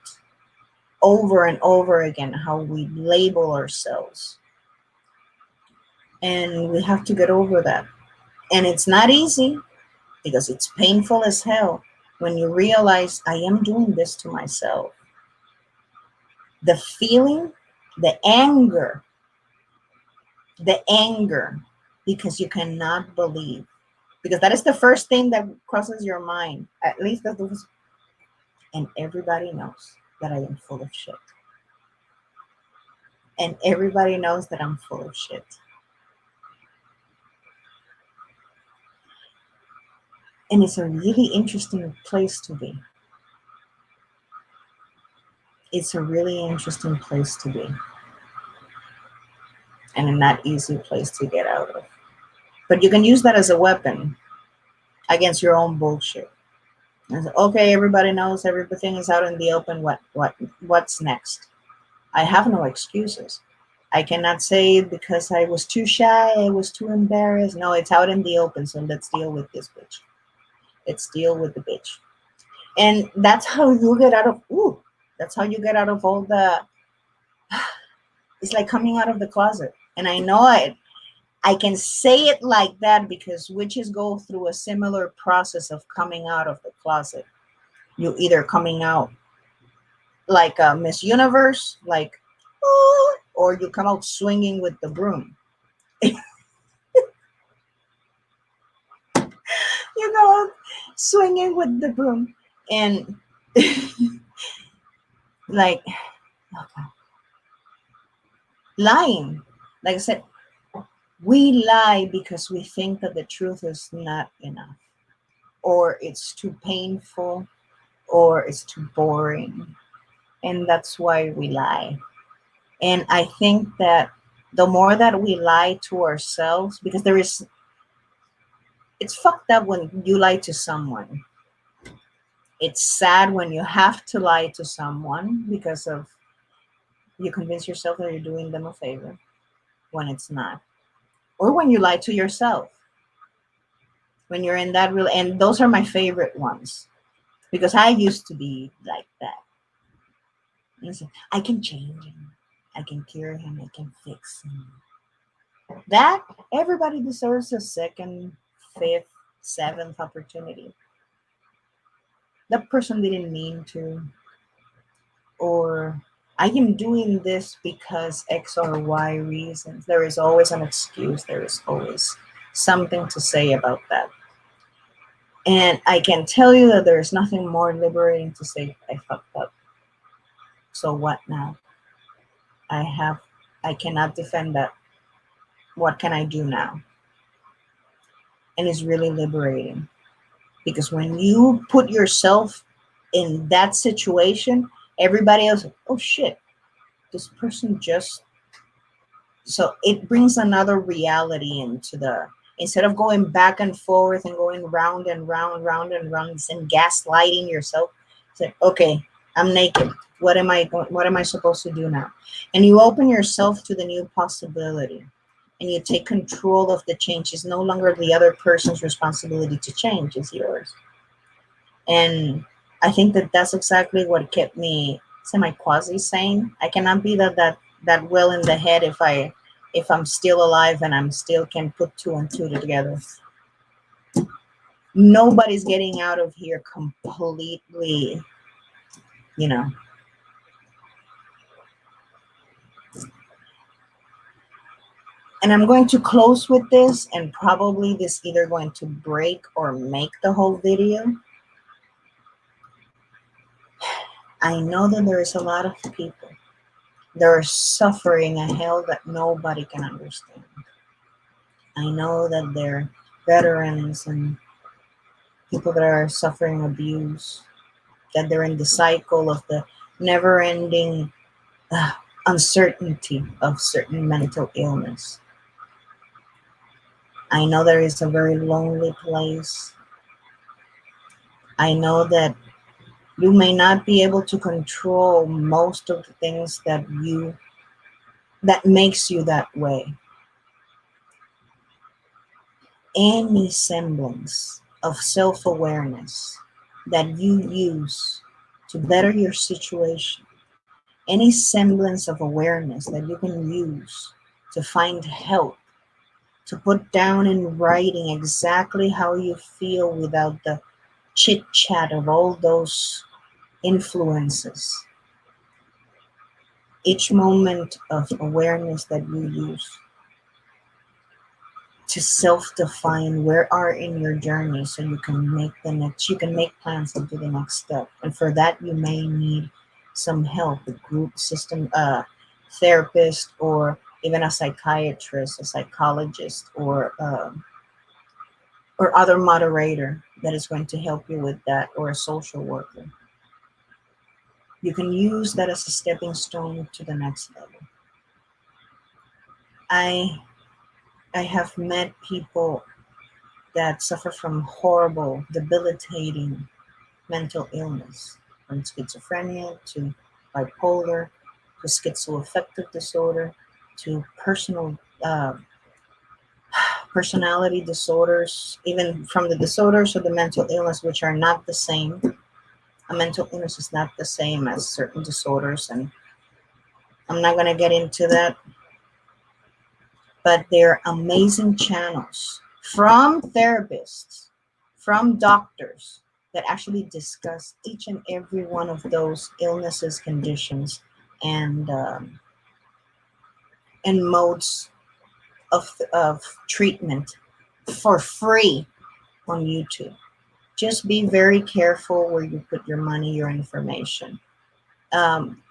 over and over again, how we label ourselves. And we have to get over that. And it's not easy, because it's painful as hell when you realize I am doing this to myself. The feeling, the anger, because you cannot believe. Because that is the first thing that crosses your mind. At least that's the, and everybody knows that I am full of shit. And everybody knows that I'm full of shit. And it's a really interesting place to be. It's a really interesting place to be. And a not easy place to get out of. But you can use that as a weapon against your own bullshit. And okay, everybody knows everything is out in the open. What's next? I have no excuses. I cannot say because I was too shy, I was too embarrassed. No, it's out in the open, so let's deal with this bitch. Let's deal with the bitch. And that's how you get out of, ooh, that's how you get out of all the, it's like coming out of the closet. And I know I can say it like that because witches go through a similar process of coming out of the closet. You either coming out like a Miss Universe, like, "Oh," or you come out swinging with the broom. You go out swinging with the broom. And like, okay, lying. Like I said, we lie because we think that the truth is not enough, or it's too painful, or it's too boring. And that's why we lie. And I think that the more that we lie to ourselves, because it's fucked up when you lie to someone. It's sad when you have to lie to someone because of you convince yourself that you're doing them a favor when it's not. Or when you lie to yourself. When you're in that real, and those are my favorite ones because I used to be like that. Listen, I can change him. I can cure him. I can fix him. That everybody deserves a second, fifth, seventh opportunity. That person didn't mean to, or I am doing this because X or Y reasons. There is always an excuse. There is always something to say about that. And I can tell you that there is nothing more liberating to say, I fucked up. So what now? I cannot defend that. What can I do now? And it's really liberating because when you put yourself in that situation, everybody else, oh shit, this person just, so it brings another reality into the, instead of going back and forth and going round and round, round and round and gaslighting yourself, say, okay, I'm naked. What am I supposed to do now? And you open yourself to the new possibility and you take control of the change. It's no longer the other person's responsibility to change, it's yours. And I think that that's exactly what kept me semi quasi sane. I cannot be that well in the head if I'm still alive and I'm still can put two and two together. Nobody's getting out of here completely, you know. And I'm going to close with this, and probably this either going to break or make the whole video. I know that there is a lot of people that are suffering a hell that nobody can understand. I know that they're veterans and people that are suffering abuse, that they're in the cycle of the never-ending uncertainty of certain mental illness. I know there is a very lonely place. I know that you may not be able to control most of the things that makes you that way. Any semblance of self-awareness that you use to better your situation, any semblance of awareness that you can use to find help, to put down in writing exactly how you feel without the chit chat of all those influences. Each moment of awareness that you use to self-define where are in your journey so you can make plans into the next step. And for that, you may need some help, a group system, therapist, or even a psychiatrist, a psychologist, or other moderator that is going to help you with that, or a social worker. You can use that as a stepping stone to the next level. I have met people that suffer from horrible, debilitating mental illness, from schizophrenia to bipolar to schizoaffective disorder to personality disorders, even from the disorders or the mental illness, which are not the same. A mental illness is not the same as certain disorders, and I'm not going to get into that, but they're amazing channels from therapists, from doctors that actually discuss each and every one of those illnesses, conditions, and modes of treatment for free on YouTube. Just be very careful where you put your money, your information. Um,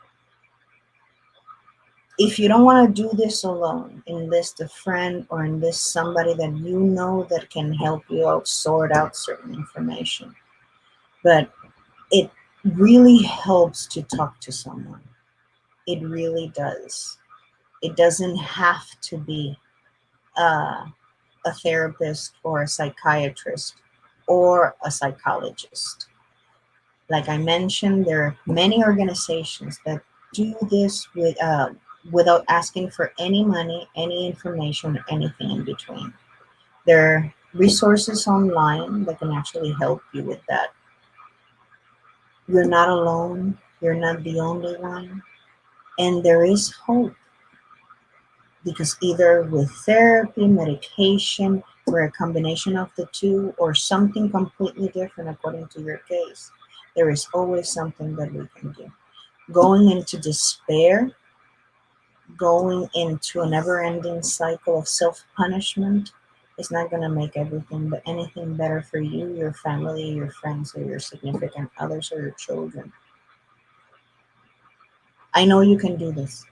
if you don't want to do this alone, enlist a friend or enlist somebody that you know that can help you out, sort out certain information. But it really helps to talk to someone. It really does. It doesn't have to be a therapist or a psychiatrist or a psychologist. Like I mentioned, there are many organizations that do this without asking for any money, any information, or anything in between. There are resources online that can actually help you with that. You're not alone. You're not the only one. And there is hope, because either with therapy, medication, or a combination of the two, or something completely different according to your case, there is always something that we can do. Going into despair, going into a never-ending cycle of self-punishment is not going to make anything better for you, your family, your friends, or your significant others, or your children. I know you can do this.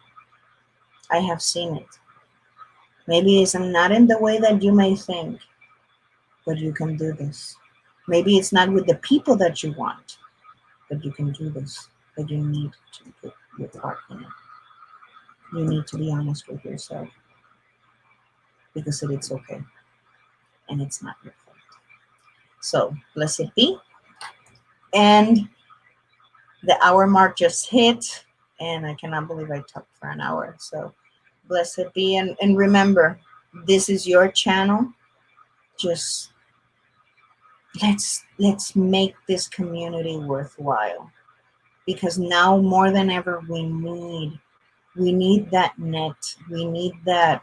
I have seen it. Maybe it's not in the way that you may think, but you can do this. Maybe it's not with the people that you want, but you can do this. But you need to put your part in it. You need to be honest with yourself, because it's okay and it's not your fault. So, blessed be. And the hour mark just hit, and I cannot believe I talked for an hour. So, blessed be. And remember, this is your channel. Just let's make this community worthwhile, because now more than ever we need that net. We need that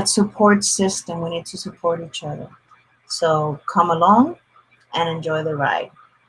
support system. We need to support each other. So come along and enjoy the ride.